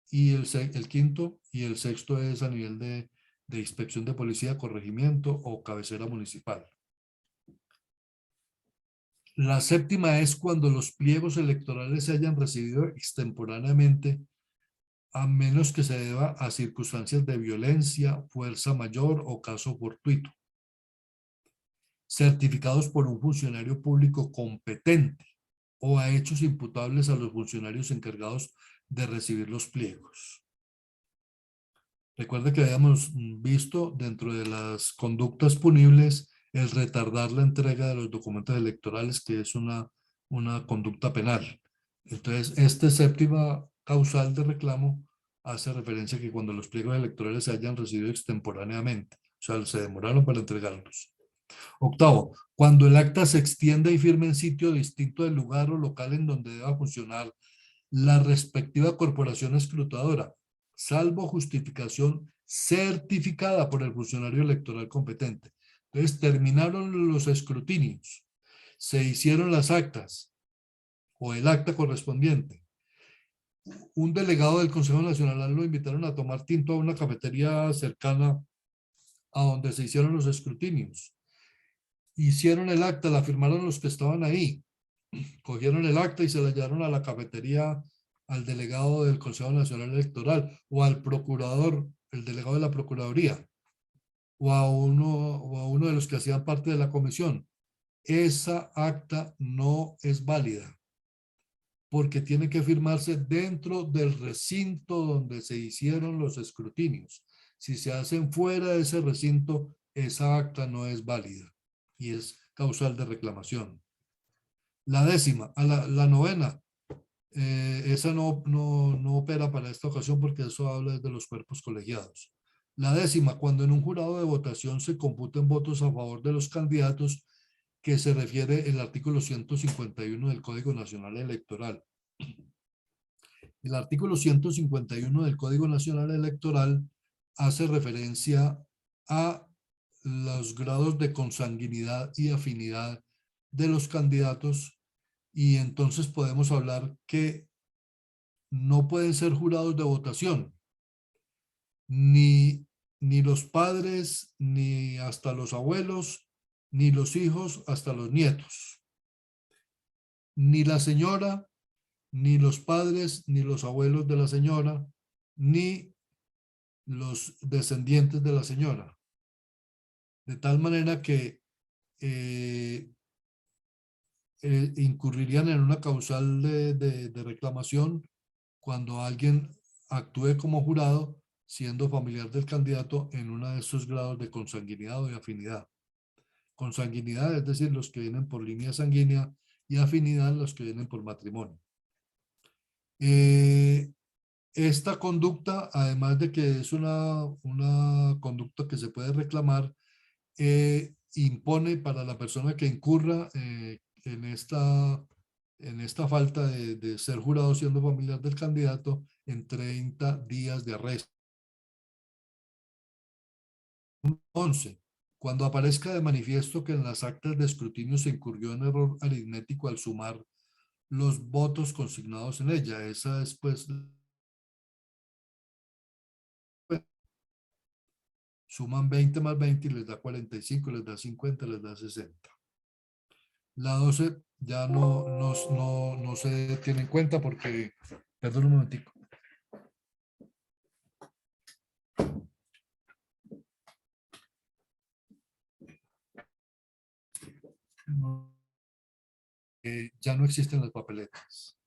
C: y el quinto y el sexto es a nivel de inspección de policía, corregimiento o cabecera municipal. La séptima es cuando los pliegos electorales se hayan recibido extemporáneamente, a menos que se deba a circunstancias de violencia, fuerza mayor o caso fortuito, certificados por un funcionario público competente o a hechos imputables a los funcionarios encargados de recibir los pliegos. Recuerde que habíamos visto dentro de las conductas punibles el retardar la entrega de los documentos electorales, que es una conducta penal. Entonces, esta séptima causal de reclamo hace referencia a que cuando los pliegos electorales se hayan recibido extemporáneamente, o sea, se demoraron para entregarlos. Octavo, cuando el acta se extienda y firme en sitio distinto del lugar o local en donde deba funcionar la respectiva corporación escrutadora, salvo justificación certificada por el funcionario electoral competente. Entonces, terminaron los escrutinios, se hicieron las actas o el acta correspondiente. Un delegado del Consejo Nacional lo invitaron a tomar tinto a una cafetería cercana a donde se hicieron los escrutinios. Hicieron el acta, la firmaron los que estaban ahí. Cogieron el acta y se la llevaron a la cafetería al delegado del Consejo Nacional Electoral o al procurador, el delegado de la Procuraduría, o a uno de los que hacían parte de la comisión. Esa acta no es válida porque tiene que firmarse dentro del recinto donde se hicieron los escrutinios. Si se hacen fuera de ese recinto, esa acta no es válida y es causal de reclamación. La décima, la novena, esa no opera para esta ocasión porque eso habla de los cuerpos colegiados. La décima, cuando en un jurado de votación se computen votos a favor de los candidatos, que se refiere el artículo 151 del Código Nacional Electoral. El artículo 151 del Código Nacional Electoral hace referencia a los grados de consanguinidad y afinidad de los candidatos, y entonces podemos hablar que no pueden ser jurados de votación, ni los padres, ni hasta los abuelos, ni los hijos hasta los nietos, ni la señora, ni los padres, ni los abuelos de la señora, ni los descendientes de la señora. De tal manera que incurrirían en una causal de reclamación cuando alguien actúe como jurado siendo familiar del candidato en uno de esos grados de consanguinidad o de afinidad. Consanguinidad, es decir, los que vienen por línea sanguínea, y afinidad, los que vienen por matrimonio. Esta conducta, además de que es una conducta que se puede reclamar, impone para la persona que incurra en esta falta de ser jurado siendo familiar del candidato en 30 días de arresto. 11. Cuando aparezca de manifiesto que en las actas de escrutinio se incurrió en error aritmético al sumar los votos consignados en ella. Esa es pues, suman 20 más 20 y les da 45, les da 50, les da 60. La 12 ya no se tiene en cuenta porque, perdón un momentico. ya no existen las papeletas.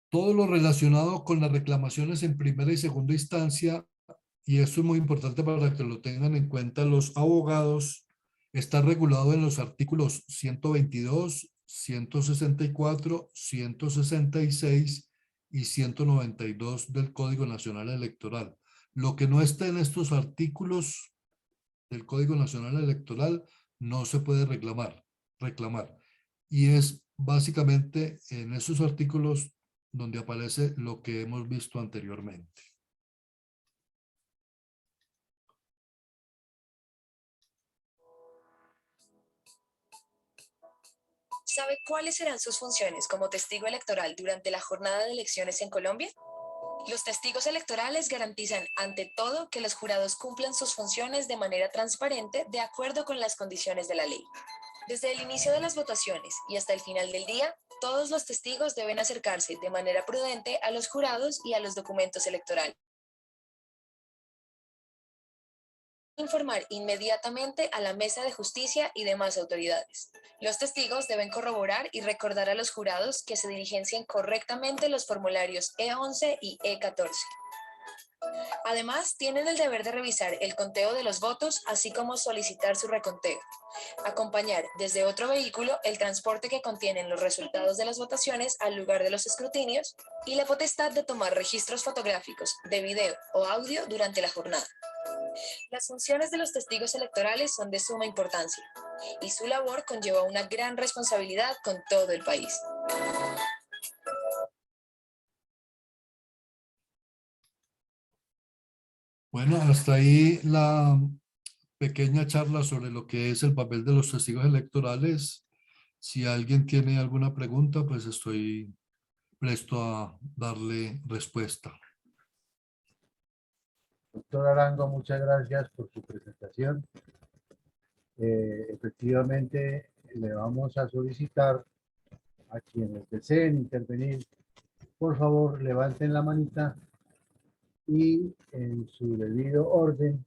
C: Todo lo relacionado con las reclamaciones en primera y segunda instancia, y esto es muy importante para que lo tengan en cuenta los abogados, está regulado en los artículos 122, 164, 166 y 192 del Código Nacional Electoral. Lo que no está en estos artículos del Código Nacional Electoral no se puede reclamar. Y es básicamente en esos artículos donde aparece lo que hemos visto anteriormente.
E: ¿Sabe cuáles serán sus funciones como testigo electoral durante la jornada de elecciones en Colombia? Los testigos electorales garantizan, ante todo, que los jurados cumplan sus funciones de manera transparente de acuerdo con las condiciones de la ley. Desde el inicio de las votaciones y hasta el final del día, todos los testigos deben acercarse de manera prudente a los jurados y a los documentos electorales. Informar inmediatamente a la Mesa de Justicia y demás autoridades. Los testigos deben corroborar y recordar a los jurados que se diligencien correctamente los formularios E11 y E14. Además, tienen el deber de revisar el conteo de los votos, así como solicitar su reconteo. Acompañar desde otro vehículo el transporte que contienen los resultados de las votaciones al lugar de los escrutinios y la potestad de tomar registros fotográficos, de video o audio durante la jornada. Las funciones de los testigos electorales son de suma importancia y su labor conlleva una gran responsabilidad con todo el país.
C: Bueno, hasta ahí la pequeña charla sobre lo que es el papel de los testigos electorales. Si alguien tiene alguna pregunta, pues estoy presto a darle respuesta.
D: Doctor Arango, muchas gracias por su presentación. Efectivamente, le vamos a solicitar a quienes deseen intervenir, por favor, levanten la manita y en su debido orden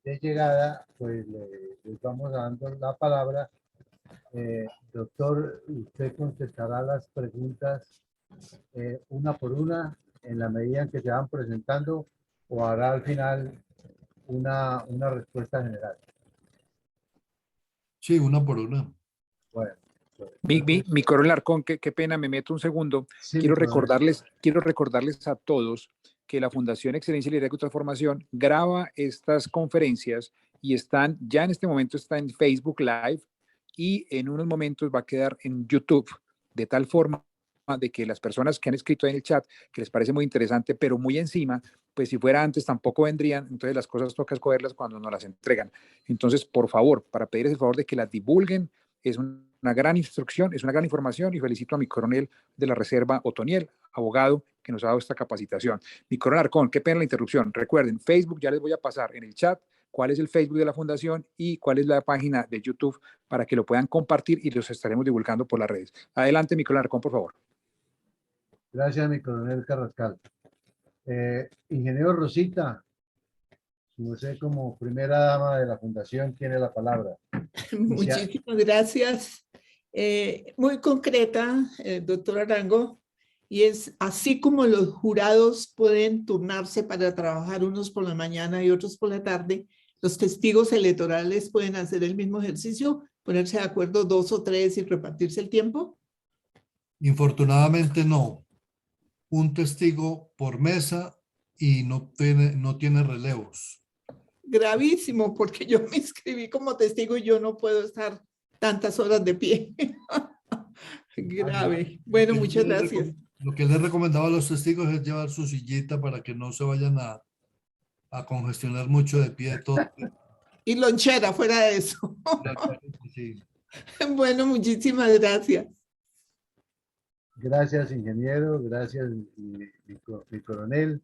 D: de llegada, pues les vamos dando la palabra. Doctor, usted contestará las preguntas una por una en la medida en que se van presentando o hará al final una respuesta general.
C: Sí, una por una.
D: Bueno,
F: Mi coronel Arcón, qué pena, me meto un segundo.
D: sí,
F: Quiero recordarles a todos que la Fundación Excelencia y Liderazgo y Transformación graba estas conferencias y ya en este momento está en Facebook Live y en unos momentos va a quedar en YouTube, de tal forma de que las personas que han escrito ahí en el chat, que les parece muy interesante, pero muy encima, pues si fuera antes tampoco vendrían, entonces las cosas toca escogerlas cuando nos las entregan. Entonces, por favor, para pedirles el favor de que las divulguen, es una gran instrucción, es una gran información y felicito a mi coronel de la Reserva, Otoniel, abogado, que nos ha dado esta capacitación. Mi coronel Arcón, qué pena la interrupción. Recuerden, Facebook, ya les voy a pasar en el chat cuál es el Facebook de la Fundación y cuál es la página de YouTube para que lo puedan compartir y los estaremos divulgando por las redes. Adelante, mi coronel Arcón, por favor.
D: gracias, mi coronel Carrascal. Ingeniero Rosita, usted como primera dama de la Fundación tiene la palabra.
G: Muchísimas gracias. Muy concreta, doctor Arango, y es así como los jurados pueden turnarse para trabajar unos por la mañana y otros por la tarde, los testigos electorales pueden hacer el mismo ejercicio, ponerse de acuerdo 2 o 3 y repartirse el tiempo.
C: Infortunadamente no. Un testigo por mesa y no tiene relevos.
G: Gravísimo, porque yo me inscribí como testigo y yo no puedo estar tantas horas de pie. Grave. Bueno, muchas gracias.
C: Lo que les recomendaba a los testigos es llevar su sillita para que no se vayan a congestionar mucho de pie todo.
G: Y lonchera fuera de eso.
C: Sí.
G: Bueno, muchísimas gracias.
D: Gracias, ingeniero. Gracias, mi coronel.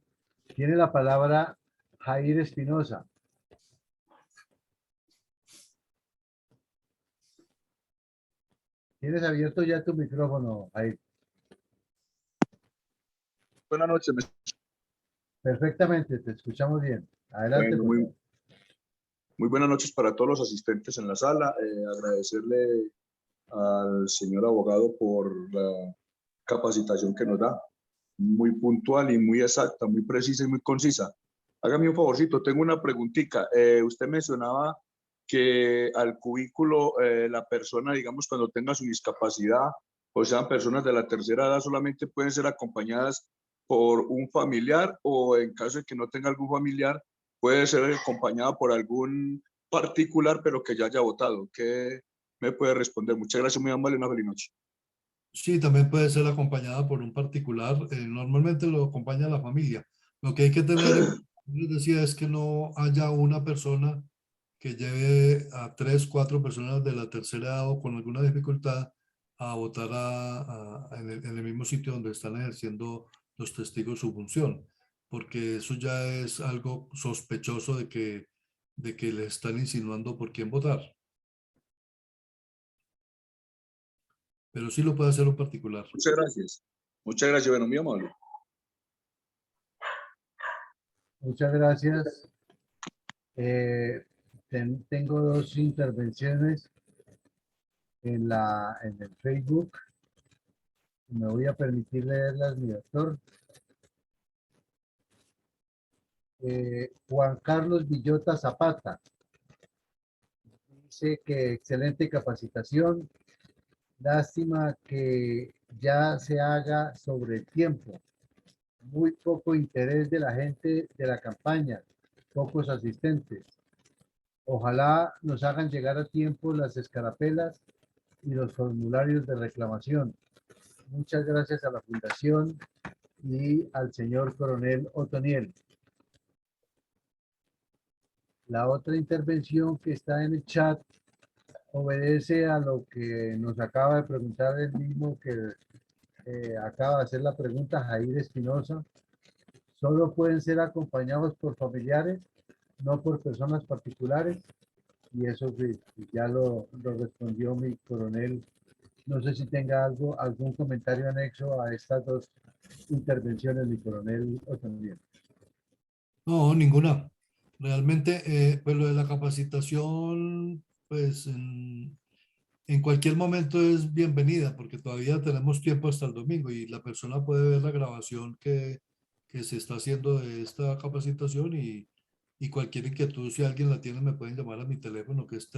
D: Tiene la palabra Jair Espinosa. Tienes abierto ya tu micrófono, Jair.
H: Buenas noches.
D: Perfectamente, te escuchamos bien. Adelante.
H: Bueno, Muy buenas noches para todos los asistentes en la sala. Agradecerle al señor abogado por la capacitación que nos da. Muy puntual y muy exacta, muy precisa y muy concisa. Hágame un favorcito, tengo una preguntita. Usted mencionaba que al cubículo la persona, digamos, cuando tenga su discapacidad, o sean personas de la tercera edad, solamente pueden ser acompañadas por un familiar, o en caso de que no tenga algún familiar, puede ser acompañada por algún particular, pero que ya haya votado. ¿Qué me puede responder? Muchas gracias, muy amable, una feliz noche.
C: Sí, también puede ser acompañada por un particular. Normalmente lo acompaña la familia. Lo que hay que tener, les decía, es que no haya una persona que lleve a 3, 4 personas de la tercera edad o con alguna dificultad a votar en el mismo sitio donde están ejerciendo los testigos su función, porque eso ya es algo sospechoso de que le están insinuando por quién votar. Pero sí lo puede hacer un particular.
H: Muchas gracias. Muchas gracias, bueno, muy amable.
D: Muchas gracias. Tengo 2 intervenciones en el Facebook. Me voy a permitir leerlas, mi doctor. Juan Carlos Villota Zapata dice que excelente capacitación. Lástima que ya se haga sobre el tiempo. Muy poco interés de la gente de la campaña, pocos asistentes. Ojalá nos hagan llegar a tiempo las escarapelas y los formularios de reclamación. Muchas gracias a la Fundación y al señor Coronel Otoniel. La otra intervención que está en el chat obedece a lo que nos acaba de preguntar el mismo que acaba de hacer la pregunta, Jair Espinosa. Solo pueden ser acompañados por familiares, no por personas particulares. Y eso ya lo respondió mi coronel. No sé si tenga algún comentario anexo a estas 2 intervenciones, mi coronel Otoniel.
C: No, ninguna. Realmente, pues lo de la capacitación, pues en cualquier momento es bienvenida, porque todavía tenemos tiempo hasta el domingo y la persona puede ver la grabación que se está haciendo de esta capacitación y cualquier inquietud, si alguien la tiene, me pueden llamar a mi teléfono que es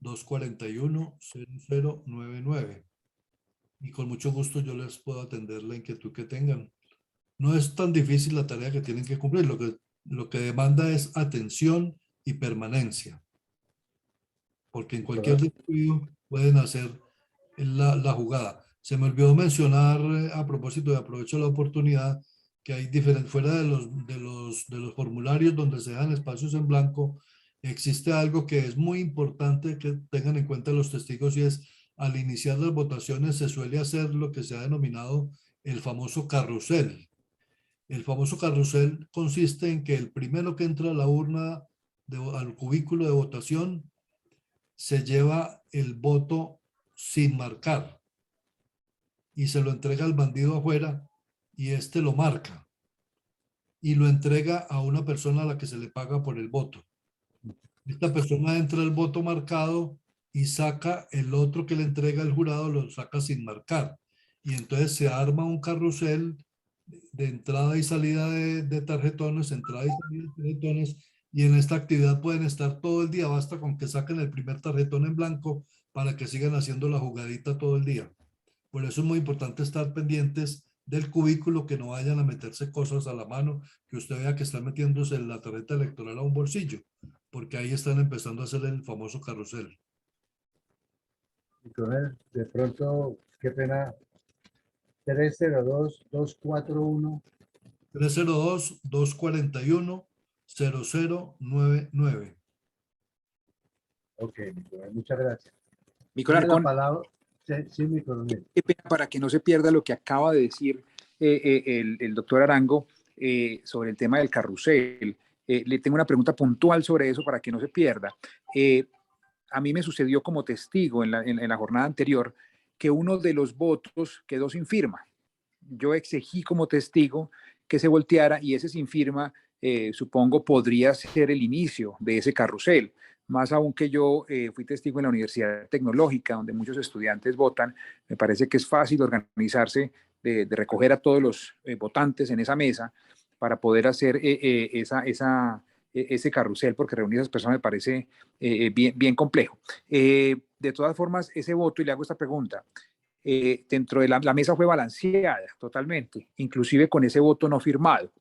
C: 302-241-0099. Y con mucho gusto yo les puedo atender la inquietud que tengan. No es tan difícil la tarea que tienen que cumplir, lo que demanda es atención y permanencia, porque en cualquier descuido pueden hacer la jugada. Se me olvidó mencionar a propósito, y aprovecho la oportunidad, que hay diferentes, fuera de los formularios donde se dan espacios en blanco, existe algo que es muy importante que tengan en cuenta los testigos, y es al iniciar las votaciones se suele hacer lo que se ha denominado el famoso carrusel. El famoso carrusel consiste en que el primero que entra a la urna, al cubículo de votación, se lleva el voto sin marcar y se lo entrega al bandido afuera y este lo marca y lo entrega a una persona a la que se le paga por el voto. Esta persona entra el voto marcado y saca el otro que le entrega el jurado, lo saca sin marcar. Y entonces se arma un carrusel de entrada y salida de tarjetones, entrada y salida de tarjetones, y en esta actividad pueden estar todo el día, basta con que saquen el primer tarjetón en blanco para que sigan haciendo la jugadita todo el día. Por eso es muy importante estar pendientes del cubículo, que no vayan a meterse cosas a la mano, que usted vea que están metiéndose la tarjeta electoral a un bolsillo, porque ahí están empezando a hacer el famoso carrusel.
D: Mi coronel, de pronto, qué pena, 302-241.
C: 302-241-0099.
D: Ok, mi coronel, muchas gracias.
F: Mi
D: Tiene
F: coronel,
D: la palabra. Sí, mi coronel.
F: para que no se pierda lo que acaba de decir el doctor Arango sobre el tema del carrusel. Le tengo una pregunta puntual sobre eso para que no se pierda. A mí me sucedió como testigo en la jornada anterior que uno de los votos quedó sin firma. Yo exigí como testigo que se volteara y ese sin firma supongo podría ser el inicio de ese carrusel. Más aún que yo fui testigo en la Universidad Tecnológica, donde muchos estudiantes votan, me parece que es fácil organizarse, de recoger a todos los votantes en esa mesa para poder hacer ese carrusel, porque reunir a esas personas me parece bien complejo. De todas formas, ese voto, y le hago esta pregunta, dentro de la mesa fue balanceada totalmente, inclusive con ese voto no firmado.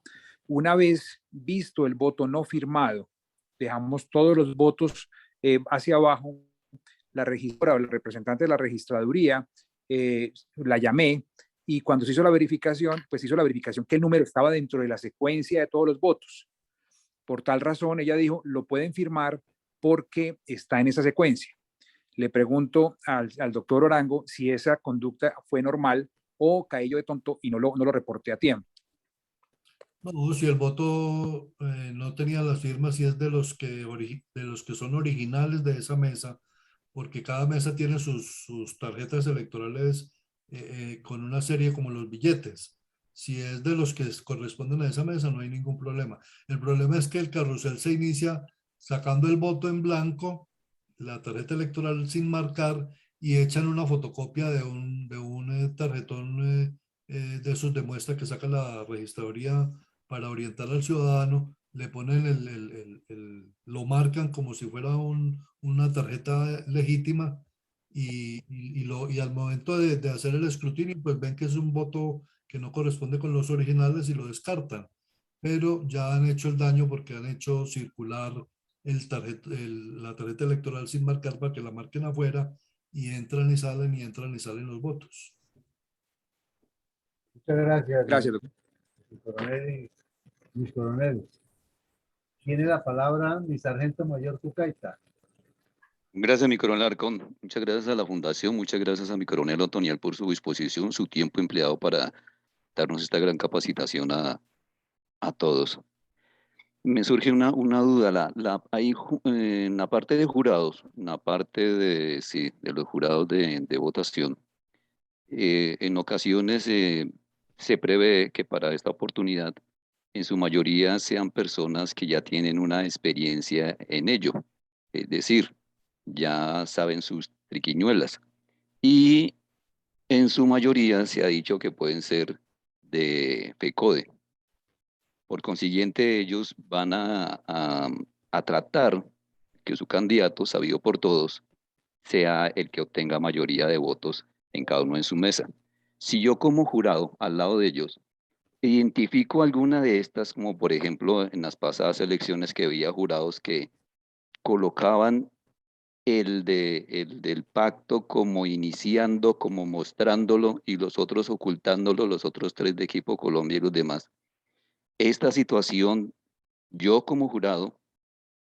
F: Una vez visto el voto no firmado, dejamos todos los votos hacia abajo. La registradora o el representante de la registraduría la llamé, y cuando se hizo la verificación, pues hizo la verificación que el número estaba dentro de la secuencia de todos los votos. Por tal razón, ella dijo, lo pueden firmar porque está en esa secuencia. Le pregunto al doctor Orango si esa conducta fue normal o caí yo de tonto y no lo reporté a tiempo.
C: No, si el voto no tenía las firmas, y es de los que son originales de esa mesa, porque cada mesa tiene sus tarjetas electorales con una serie como los billetes. Si es de los que corresponden a esa mesa, no hay ningún problema. El problema es que el carrusel se inicia sacando el voto en blanco, la tarjeta electoral sin marcar, y echan una fotocopia de un tarjetón de esos de muestra que saca la registraduría para orientar al ciudadano. Le ponen lo marcan como si fuera una tarjeta legítima, y al momento de hacer el escrutinio, pues ven que es un voto que no corresponde con los originales y lo descartan. Pero ya han hecho el daño porque han hecho circular la tarjeta electoral sin marcar para que la marquen afuera, y entran y salen los votos.
D: Muchas gracias.
F: Gracias, doctor.
D: Luis Coronel. Tiene la palabra mi sargento mayor Cucaita.
I: Gracias, mi coronel Arcón. Muchas gracias a la Fundación, muchas gracias a mi coronel Otoniel por su disposición, su tiempo empleado para darnos esta gran capacitación a todos. Me surge una duda. En la parte de jurados, en la parte de los jurados de votación, en ocasiones se prevé que para esta oportunidad, en su mayoría sean personas que ya tienen una experiencia en ello, es decir, ya saben sus triquiñuelas, y en su mayoría se ha dicho que pueden ser de FECODE. Por consiguiente, ellos van a tratar que su candidato, sabido por todos, sea el que obtenga mayoría de votos en cada uno en su mesa. Si yo como jurado, al lado de ellos, identifico alguna de estas, como por ejemplo en las pasadas elecciones que había jurados que colocaban el del pacto como iniciando, como mostrándolo, y los otros ocultándolo, los otros tres de Equipo Colombia y los demás. Esta situación, yo como jurado,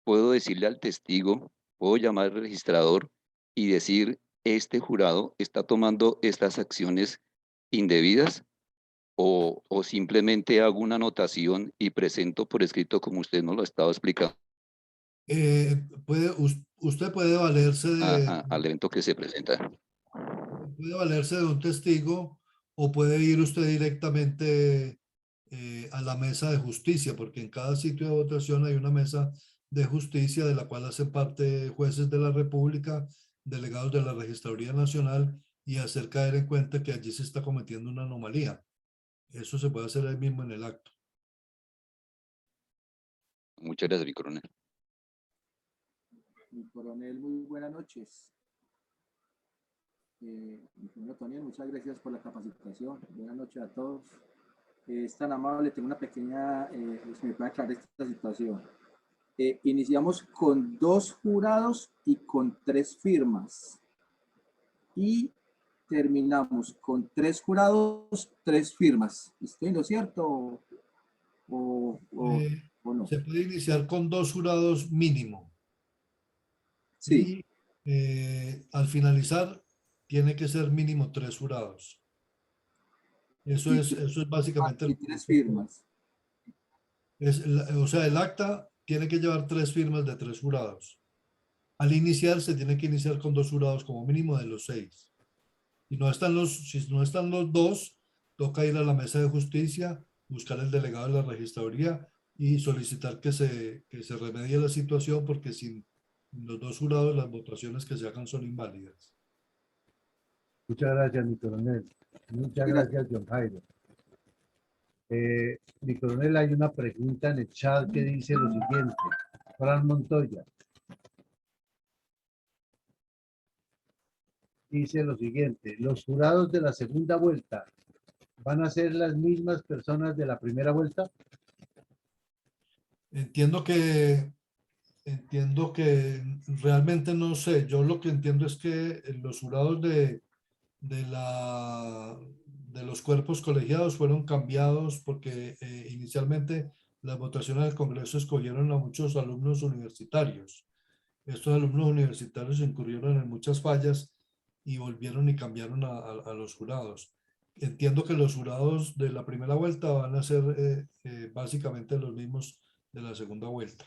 I: puedo decirle al testigo, puedo llamar al registrador y decir, este jurado está tomando estas acciones indebidas, o simplemente hago una anotación y presento por escrito como usted nos lo estaba explicando.
C: Usted puede valerse
I: al evento que se presenta.
C: Puede valerse de un testigo, o puede ir usted directamente a la mesa de justicia, porque en cada sitio de votación hay una mesa de justicia de la cual hacen parte jueces de la República, delegados de la Registraduría Nacional, y hacer caer en cuenta que allí se está cometiendo una anomalía. Eso se puede hacer ahí mismo en el acto.
I: Muchas gracias, mi coronel.
J: Mi coronel, muy buenas noches. Mi coronel Otoniel, muchas gracias por la capacitación. Buenas noches a todos. Es tan amable, tengo una pequeña, si me puede aclarar esta situación. Iniciamos con 2 jurados y con 3 firmas. Y terminamos con 3 jurados, 3 firmas. ¿Estoy en lo cierto o no?
C: Se puede iniciar con 2 jurados mínimo.
J: Sí.
C: Y al finalizar, tiene que ser mínimo 3 jurados. Eso es básicamente...
J: Y 3 firmas.
C: O sea, el acta tiene que llevar 3 firmas de 3 jurados. Al iniciar, se tiene que iniciar con 2 jurados como mínimo de los 6. Si no están los 2, toca ir a la mesa de justicia, buscar el delegado de la registraduría, y solicitar que se remedie la situación, porque sin los dos jurados las votaciones que se hagan son inválidas.
D: Muchas gracias, mi coronel. Muchas gracias, John Jairo. Mi coronel, hay una pregunta en el chat que dice lo siguiente. Fran Montoya dice lo siguiente: los jurados de la segunda vuelta van a ser las mismas personas de la primera vuelta.
C: Entiendo que realmente no sé. Yo lo que entiendo es que los jurados de los cuerpos colegiados fueron cambiados porque inicialmente las votaciones del Congreso escogieron a muchos alumnos universitarios. Estos alumnos universitarios incurrieron en muchas fallas y volvieron y cambiaron a los jurados. Entiendo que los jurados de la primera vuelta van a ser básicamente los mismos de la segunda vuelta.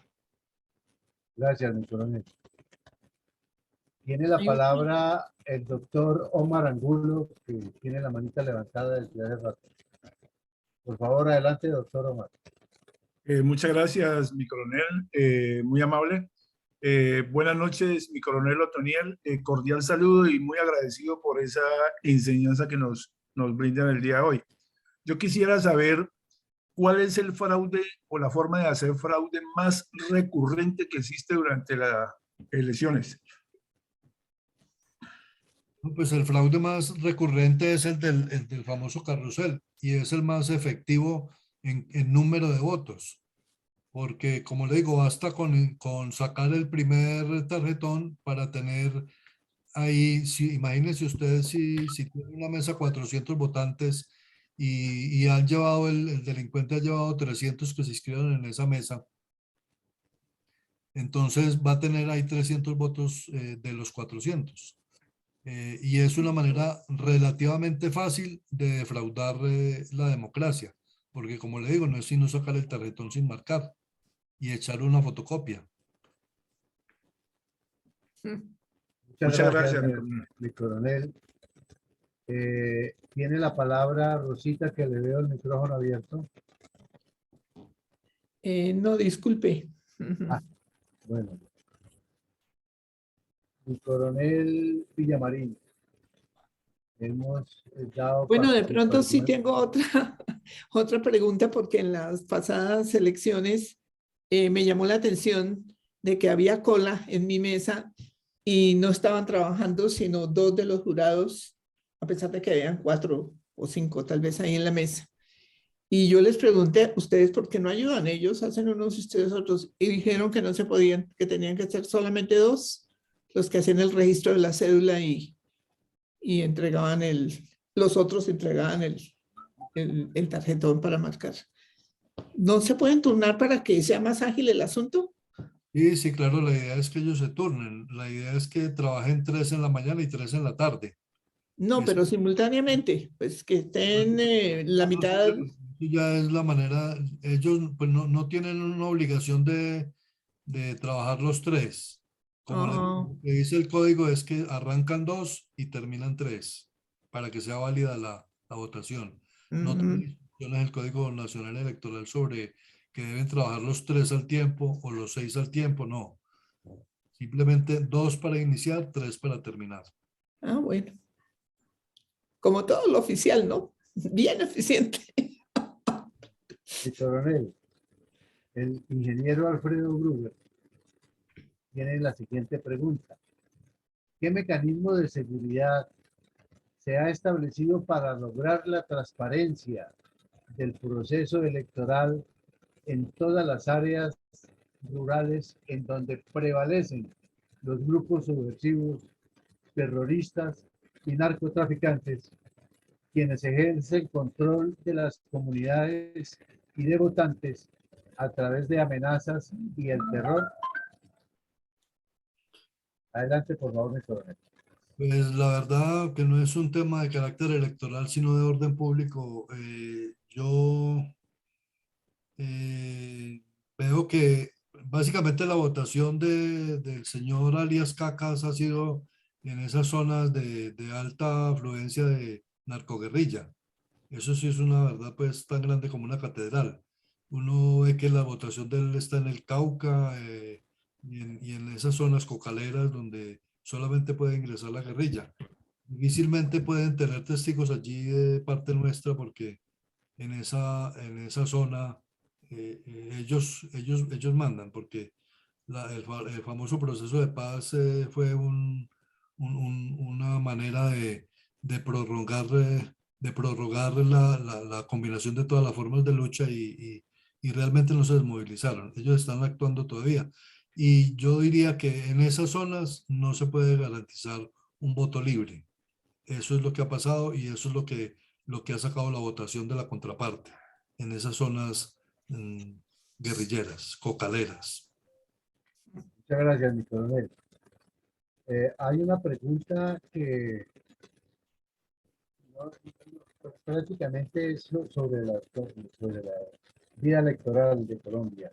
D: Gracias, mi coronel. Tiene la palabra el doctor Omar Angulo, que tiene la manita levantada desde hace rato. Por favor, adelante, doctor Omar.
K: Muchas gracias, mi coronel, muy amable. Buenas noches, mi coronel Otoniel. Cordial saludo y muy agradecido por esa enseñanza que nos brindan el día de hoy. Yo quisiera saber cuál es el fraude o la forma de hacer fraude más recurrente que existe durante las elecciones.
C: Pues el fraude más recurrente es el del famoso carrusel, y es el más efectivo en número de votos, porque como le digo, basta con sacar el primer tarjetón para tener ahí, imagínense ustedes si tienen una mesa 400 votantes y han llevado, el delincuente ha llevado 300 que se inscriban en esa mesa, entonces va a tener ahí 300 votos de los 400. Y es una manera relativamente fácil de defraudar la democracia, porque como le digo, no es sino sacar el tarjetón sin marcar y echar una fotocopia.
D: Muchas gracias, mi coronel. Tiene la palabra Rosita, que le veo el micrófono abierto.
G: No, disculpe.
D: Bueno. Mi coronel Villamarín. Hemos dado...
G: Bueno, de pronto sí tengo otra pregunta, porque en las pasadas elecciones me llamó la atención de que había cola en mi mesa y no estaban trabajando sino 2 de los jurados, a pesar de que habían 4 o 5 tal vez ahí en la mesa. Y yo les pregunté, ¿ustedes por qué no ayudan? Ellos hacen unos y ustedes otros. Y dijeron que no se podían, que tenían que ser solamente 2 los que hacían el registro de la cédula y entregaban los otros entregaban el tarjetón para marcar. ¿No se pueden turnar para que sea más ágil el asunto?
C: Sí, claro, la idea es que ellos se turnen. La idea es que trabajen 3 en la mañana y 3 en la tarde.
G: No, pero simultáneamente, pues que estén la mitad.
C: Ya es la manera, ellos pues no tienen una obligación de trabajar los 3. Como lo que dice el código es que arrancan 2 y terminan 3 para que sea válida la votación. No tiene instrucciones el Código Nacional Electoral sobre que deben trabajar los 3 al tiempo o los 6 al tiempo, no. Simplemente 2 para iniciar, 3 para terminar.
G: Ah, bueno. Como todo lo oficial, ¿no? Bien eficiente.
D: Mi coronel, el ingeniero Alfredo Gruber tiene la siguiente pregunta. ¿Qué mecanismo de seguridad se ha establecido para lograr la transparencia del proceso electoral en todas las áreas rurales en donde prevalecen los grupos subversivos, terroristas y narcotraficantes, quienes ejercen control de las comunidades y de votantes a través de amenazas y el terror? Adelante, por favor, mi coronel.
C: Pues la verdad que no es un tema de carácter electoral, sino de orden público. Yo veo que básicamente la votación del señor alias Cacas ha sido en esas zonas de alta afluencia de narcoguerrilla. Eso sí es una verdad pues tan grande como una catedral. uno ve que la votación de él está en el Cauca y en esas zonas cocaleras donde solamente puede ingresar la guerrilla. Difícilmente pueden tener testigos allí de parte nuestra porque en esa zona ellos mandan, porque el famoso proceso de paz fue una manera de prorrogar la combinación de todas las formas de lucha y realmente no se desmovilizaron. Ellos están actuando todavía. Y yo diría que en esas zonas no se puede garantizar un voto libre. Eso es lo que ha pasado y eso es lo que ha sacado la votación de la contraparte en esas zonas guerrilleras, cocaleras.
D: Muchas gracias, mi coronel. Hay una pregunta que prácticamente es sobre la vida electoral de Colombia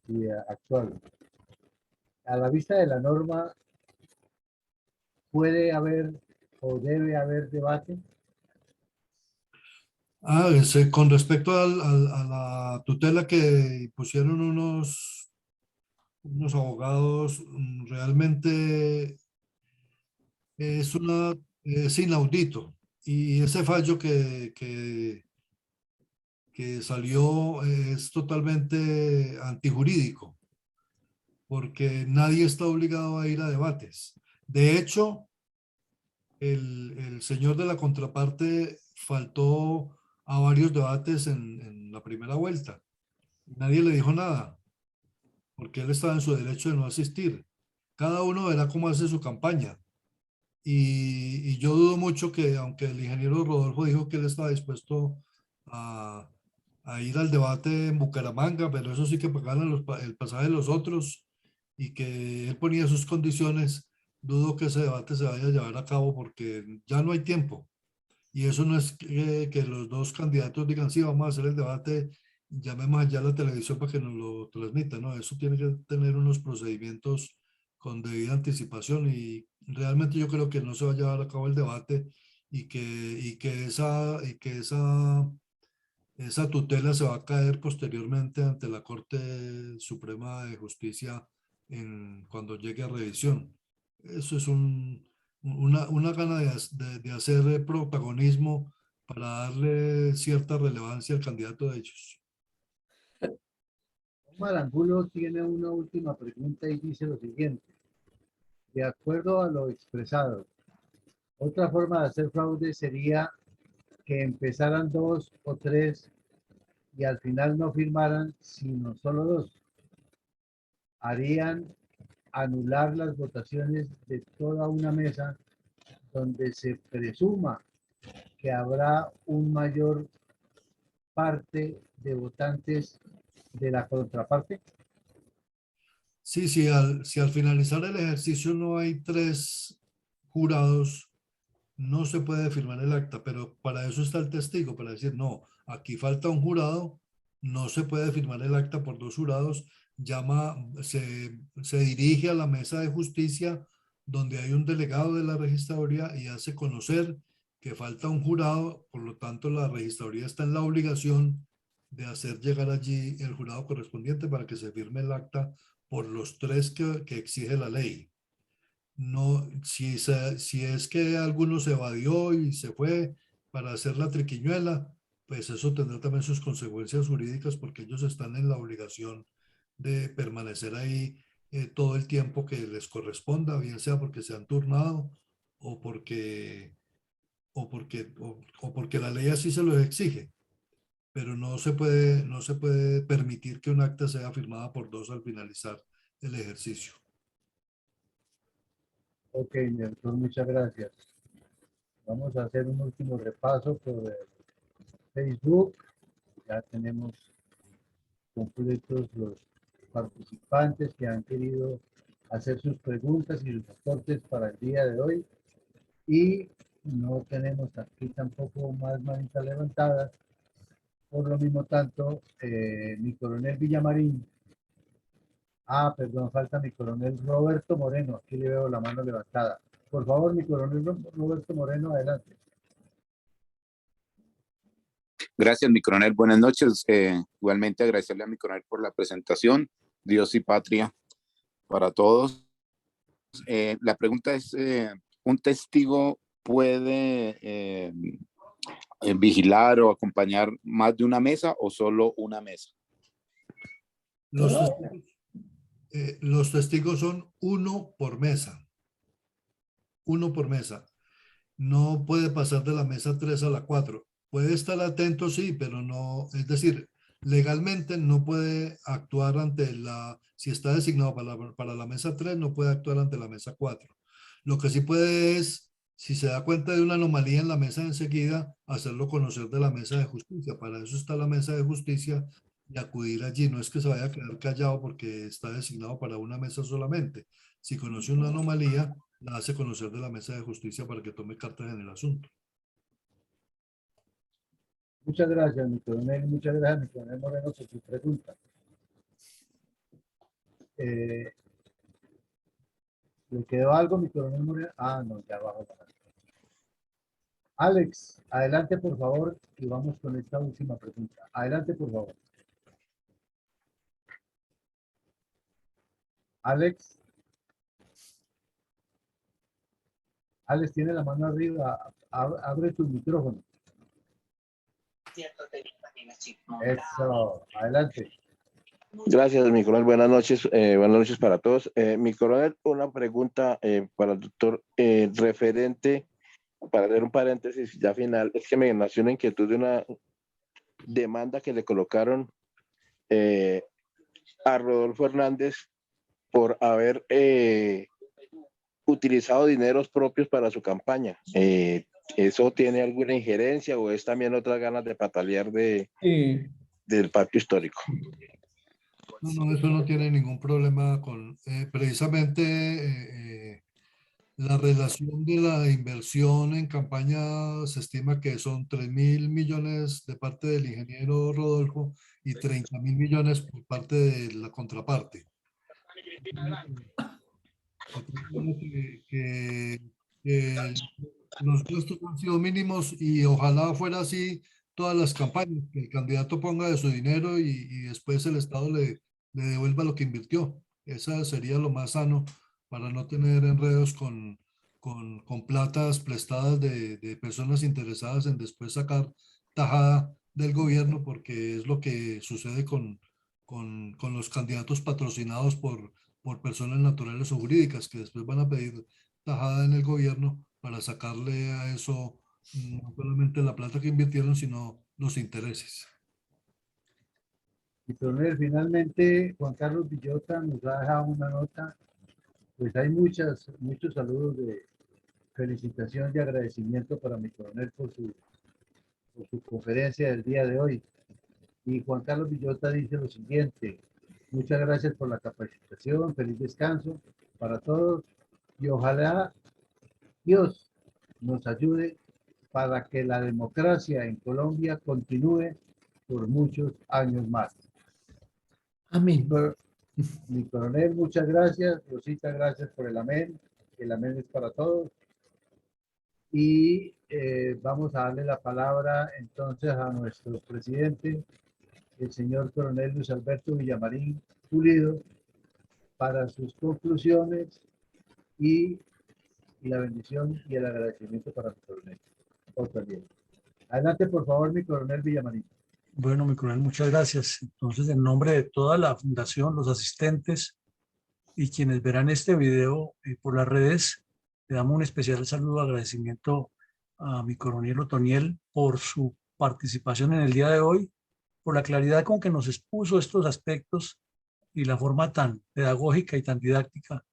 D: y actual. A la vista de la norma, ¿puede haber o debe haber debate?
C: Con respecto a la tutela que pusieron unos abogados, realmente es inaudito. Y ese fallo que salió es totalmente antijurídico, porque nadie está obligado a ir a debates. De hecho, el señor de la contraparte faltó a varios debates en la primera vuelta. Nadie le dijo nada, porque él estaba en su derecho de no asistir. Cada uno verá cómo hace su campaña. Y yo dudo mucho que, aunque el ingeniero Rodolfo dijo que él estaba dispuesto a ir al debate en Bucaramanga, pero eso sí que pagaran el pasaje de los otros y que él ponía sus condiciones, dudo que ese debate se vaya a llevar a cabo porque ya no hay tiempo. Y eso no es que los dos candidatos digan, sí, vamos a hacer el debate, llamemos allá a la televisión para que nos lo transmita, ¿no? Eso tiene que tener unos procedimientos con debida anticipación y realmente yo creo que no se va a llevar a cabo el debate y que esa tutela se va a caer posteriormente ante la Corte Suprema de Justicia cuando llegue a revisión. Eso es una gana de hacer protagonismo para darle cierta relevancia al candidato de ellos.
D: Omar Angulo tiene una última pregunta y dice lo siguiente. De acuerdo a lo expresado, otra forma de hacer fraude sería que empezaran 2 o 3 y al final no firmaran sino solo 2. Harían anular las votaciones de toda una mesa donde se presuma que habrá un mayor parte de votantes de la contraparte.
C: Sí, si al finalizar el ejercicio no hay 3 jurados, no se puede firmar el acta, pero para eso está el testigo, para decir, no, aquí falta un jurado, no se puede firmar el acta por 2 jurados, se dirige a la mesa de justicia donde hay un delegado de la registraduría y hace conocer que falta un jurado, por lo tanto la registraduría está en la obligación de hacer llegar allí el jurado correspondiente para que se firme el acta por los 3 que exige la ley. No, si es que alguno se evadió y se fue para hacer la triquiñuela, pues eso tendrá también sus consecuencias jurídicas porque ellos están en la obligación de permanecer ahí todo el tiempo que les corresponda, bien sea porque se han turnado o porque la ley así se los exige. Pero no se puede permitir que un acta sea firmada por 2 al finalizar el ejercicio.
D: Ok, doctor, muchas gracias. Vamos a hacer un último repaso por Facebook. Ya tenemos completos los participantes que han querido hacer sus preguntas y sus aportes para el día de hoy. Y no tenemos aquí tampoco más manitas levantadas. Por lo mismo tanto, mi coronel Villamarín. Perdón, falta mi coronel Roberto Moreno. Aquí le veo la mano levantada. Por favor, mi coronel Roberto Moreno, adelante.
L: Gracias, mi coronel. Buenas noches. Igualmente agradecerle a mi coronel por la presentación. Dios y patria para todos. La pregunta es, ¿un testigo puede vigilar o acompañar más de una mesa o solo una mesa?
C: Los testigos son uno por mesa. Uno por mesa. No puede pasar de la mesa 3 a la 4. Puede estar atento, sí, pero no, es decir, legalmente no puede actuar ante si está designado para la mesa 3, no puede actuar ante la mesa 4. Lo que sí puede es, si se da cuenta de una anomalía en la mesa enseguida, hacerlo conocer de la mesa de justicia. Para eso está la mesa de justicia y acudir allí. No es que se vaya a quedar callado porque está designado para una mesa solamente. Si conoce una anomalía, la hace conocer de la mesa de justicia para que tome cartas en el asunto.
D: Muchas gracias, mi coronel. Muchas gracias, mi coronel Moreno, por su pregunta. ¿Le quedó algo, mi coronel Moreno? Ah, no, ya abajo. Alex, adelante, por favor, y vamos con esta última pregunta. Adelante, por favor. Alex. Alex, tiene la mano arriba. Abre tu micrófono. Eso, adelante.
M: Gracias, mi coronel. Buenas noches para todos. Mi coronel, una pregunta para el doctor referente, para hacer un paréntesis ya final, es que me nació una inquietud de una demanda que le colocaron a Rodolfo Hernández por haber utilizado dineros propios para su campaña. ¿Eso tiene alguna injerencia o es también otras ganas de patalear del pacto histórico?
C: No, eso no tiene ningún problema con precisamente la relación de la inversión en campaña. Se estima que son 3.000 millones de parte del ingeniero Rodolfo y 30.000 millones por parte de la contraparte. Que los gastos han sido mínimos y ojalá fuera así todas las campañas, que el candidato ponga de su dinero y después el Estado le devuelva lo que invirtió. Esa sería lo más sano para no tener enredos con platas prestadas de personas interesadas en después sacar tajada del gobierno, porque es lo que sucede con los candidatos patrocinados por personas naturales o jurídicas que después van a pedir tajada en el gobierno para sacarle a eso no solamente la plata que invirtieron, sino los intereses.
D: Y coronel, finalmente, Juan Carlos Villota nos ha dejado una nota. Pues hay muchos saludos de felicitación y agradecimiento para mi coronel por su conferencia del día de hoy. Y Juan Carlos Villota dice lo siguiente: muchas gracias por la capacitación, feliz descanso para todos y ojalá Dios nos ayude para que la democracia en Colombia continúe por muchos años más.
G: Amén.
D: Mi coronel, muchas gracias. Rosita, gracias por el amén. El amén es para todos. Y vamos a darle la palabra entonces a nuestro presidente, el señor coronel Luis Alberto Villamarín Pulido, para sus conclusiones y la bendición y el agradecimiento para el coronel. Adelante, por favor, mi coronel Villamarín.
A: Bueno, mi coronel, muchas gracias. Entonces, en nombre de toda la fundación, los asistentes y quienes verán este video por las redes, le damos un especial saludo, agradecimiento a mi coronel Otoniel por su participación en el día de hoy, por la claridad con que nos expuso estos aspectos y la forma tan pedagógica y tan didáctica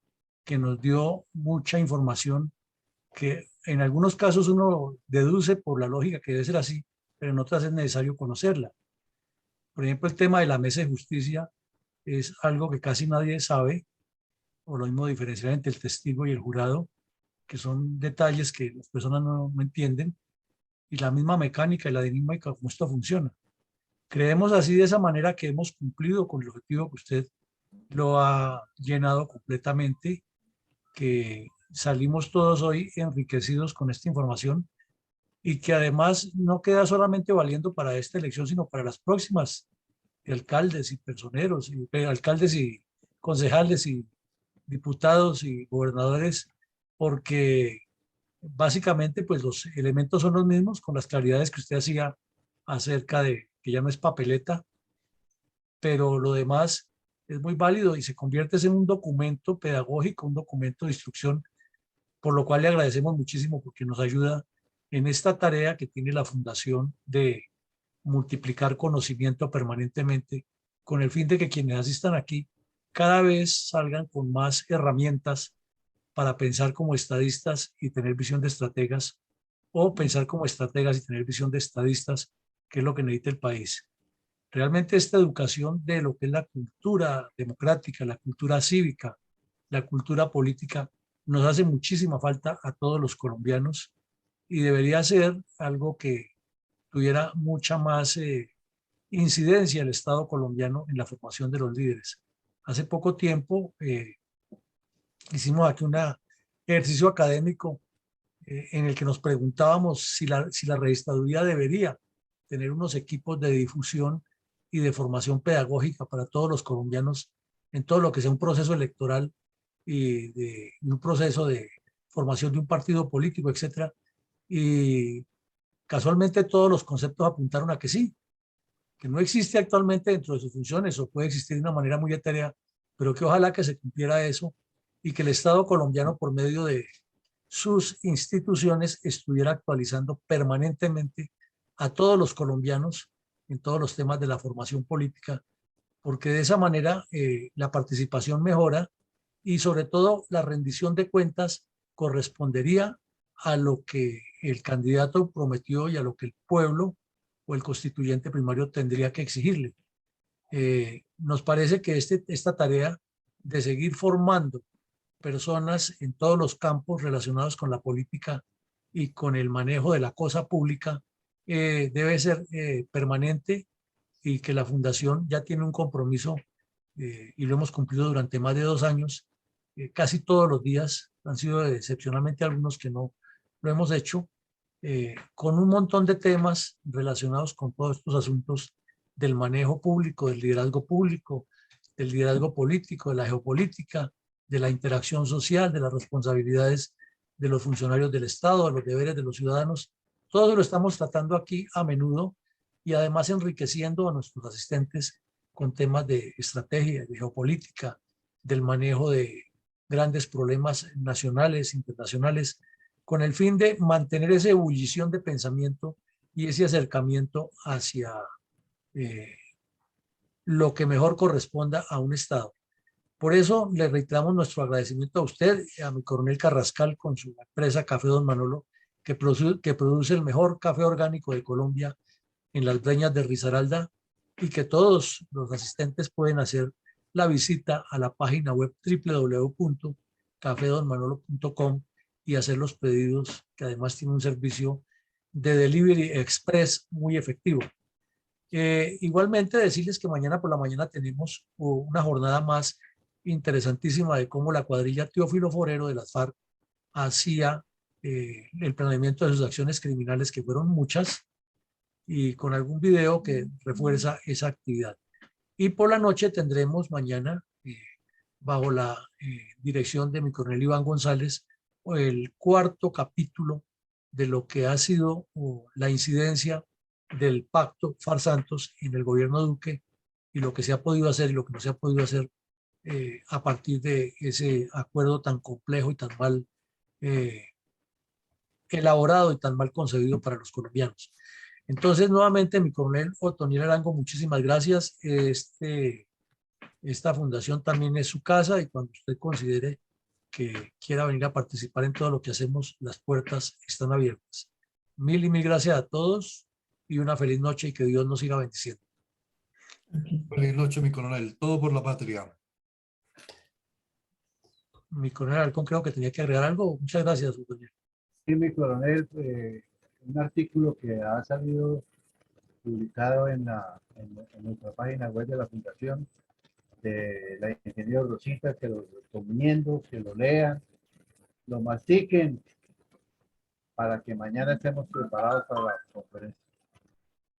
A: que nos dio mucha información que en algunos casos uno deduce por la lógica que debe ser así, pero en otras es necesario conocerla. Por ejemplo, el tema de la mesa de justicia es algo que casi nadie sabe, o lo mismo diferenciar entre el testigo y el jurado, que son detalles que las personas no entienden, y la misma mecánica y la dinámica como esto funciona. Creemos así de esa manera que hemos cumplido con el objetivo que usted lo ha llenado completamente, que salimos todos hoy enriquecidos con esta información y que además no queda solamente valiendo para esta elección, sino para las próximas, de alcaldes y personeros, alcaldes y concejales y diputados y gobernadores, porque básicamente pues los elementos son los mismos, con las claridades que usted hacía acerca de que ya no es papeleta, pero lo demás es muy válido y se convierte en un documento pedagógico, un documento de instrucción, por lo cual le agradecemos muchísimo porque nos ayuda en esta tarea que tiene la Fundación de multiplicar conocimiento permanentemente, con el fin de que quienes asistan aquí cada vez salgan con más herramientas para pensar como estadistas y tener visión de estrategas, o pensar como estrategas y tener visión de estadistas, que es lo que necesita el país. Realmente esta educación de lo que es la cultura democrática, la cultura cívica, la cultura política, nos hace muchísima falta a todos los colombianos y debería ser algo que tuviera mucha más incidencia el Estado colombiano en la formación de los líderes. Hace poco tiempo hicimos aquí un ejercicio académico en el que nos preguntábamos si la registraduría debería tener unos equipos de difusión y de formación pedagógica para todos los colombianos en todo lo que sea un proceso electoral y un proceso de formación de un partido político, etcétera. Y casualmente todos los conceptos apuntaron a que sí, que no existe actualmente dentro de sus funciones o puede existir de una manera muy etérea, pero que ojalá que se cumpliera eso y que el Estado colombiano por medio de sus instituciones estuviera actualizando permanentemente a todos los colombianos en todos los temas de la formación política, porque de esa manera la participación mejora y sobre todo la rendición de cuentas correspondería a lo que el candidato prometió y a lo que el pueblo o el constituyente primario tendría que exigirle. Nos parece que esta tarea de seguir formando personas en todos los campos relacionados con la política y con el manejo de la cosa pública debe ser permanente, y que la Fundación ya tiene un compromiso y lo hemos cumplido durante más de 2 años, casi todos los días, han sido excepcionalmente algunos que no lo hemos hecho, con un montón de temas relacionados con todos estos asuntos del manejo público, del liderazgo público, del liderazgo político, de la geopolítica, de la interacción social, de las responsabilidades de los funcionarios del Estado, de los deberes de los ciudadanos. Todo eso lo estamos tratando aquí a menudo y además enriqueciendo a nuestros asistentes con temas de estrategia, de geopolítica, del manejo de grandes problemas nacionales, internacionales, con el fin de mantener esa ebullición de pensamiento y ese acercamiento hacia lo que mejor corresponda a un Estado. Por eso le reiteramos nuestro agradecimiento a usted, a mi coronel Carrascal con su empresa Café Don Manolo, que produce el mejor café orgánico de Colombia en las Breñas de Risaralda, y que todos los asistentes pueden hacer la visita a la página web www.cafedonmanolo.com y hacer los pedidos, que además tiene un servicio de delivery express muy efectivo. Igualmente decirles que mañana por la mañana tenemos una jornada más interesantísima de cómo la cuadrilla Teófilo Forero de las FARC hacía el planeamiento de sus acciones criminales, que fueron muchas, y con algún video que refuerza esa actividad. Y por la noche tendremos mañana, bajo la dirección de mi coronel Iván González, el 4º capítulo de lo que ha sido la incidencia del pacto FARC-Santos en el gobierno Duque, y lo que se ha podido hacer y lo que no se ha podido hacer a partir de ese acuerdo tan complejo y tan mal elaborado y tan mal concebido para los colombianos. Entonces, nuevamente, mi coronel Otoniel Arango, muchísimas gracias. Esta fundación también es su casa, y cuando usted considere que quiera venir a participar en todo lo que hacemos, las puertas están abiertas. Mil y mil gracias a todos y una feliz noche, y que Dios nos siga bendiciendo.
C: Feliz noche, mi coronel. Todo por la patria.
A: Mi coronel Alarcón creo que tenía que agregar algo. Muchas gracias, Otoniel.
D: Sí, mi coronel, un artículo que ha salido publicado en nuestra página web de la Fundación, de la ingeniera Rosita, que lo recomiendo, que lo lean, lo mastiquen para que mañana estemos preparados para la conferencia.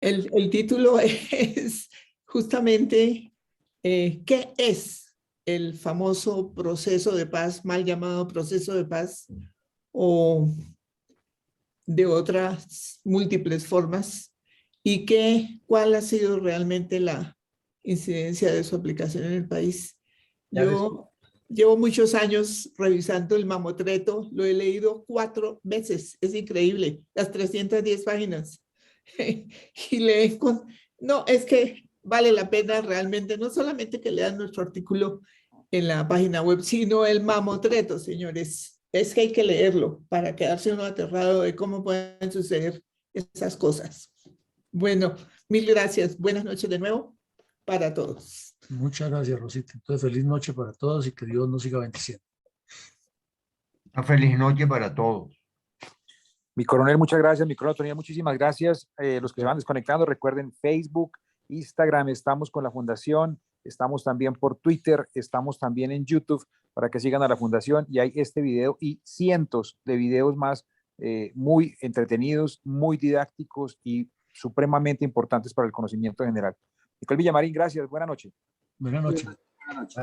G: El título es justamente ¿qué es el famoso proceso de paz, mal llamado proceso de paz, o de otras múltiples formas, y cuál ha sido realmente la incidencia de su aplicación en el país? Yo llevo muchos años revisando el mamotreto, lo he leído 4 veces, es increíble, las 310 páginas. Y no, es que vale la pena realmente, no solamente que lean nuestro artículo en la página web, sino el mamotreto, señores. Es que hay que leerlo para quedarse uno aterrado de cómo pueden suceder esas cosas. Bueno, mil gracias. Buenas noches de nuevo para todos.
A: Muchas gracias, Rosita. Entonces, feliz noche para todos y que Dios nos siga bendiciendo.
N: Una feliz noche para todos.
F: Mi coronel, muchas gracias. Mi coronel Antonio, muchísimas gracias. Los que se van desconectando, recuerden Facebook, Instagram, estamos con la Fundación, estamos también por Twitter, estamos también en YouTube para que sigan a la Fundación, y hay este video y cientos de videos más muy entretenidos, muy didácticos y supremamente importantes para el conocimiento general. Nicole Villamarín, gracias. Buenas noches.
A: Buenas noches.
J: Buenas noches.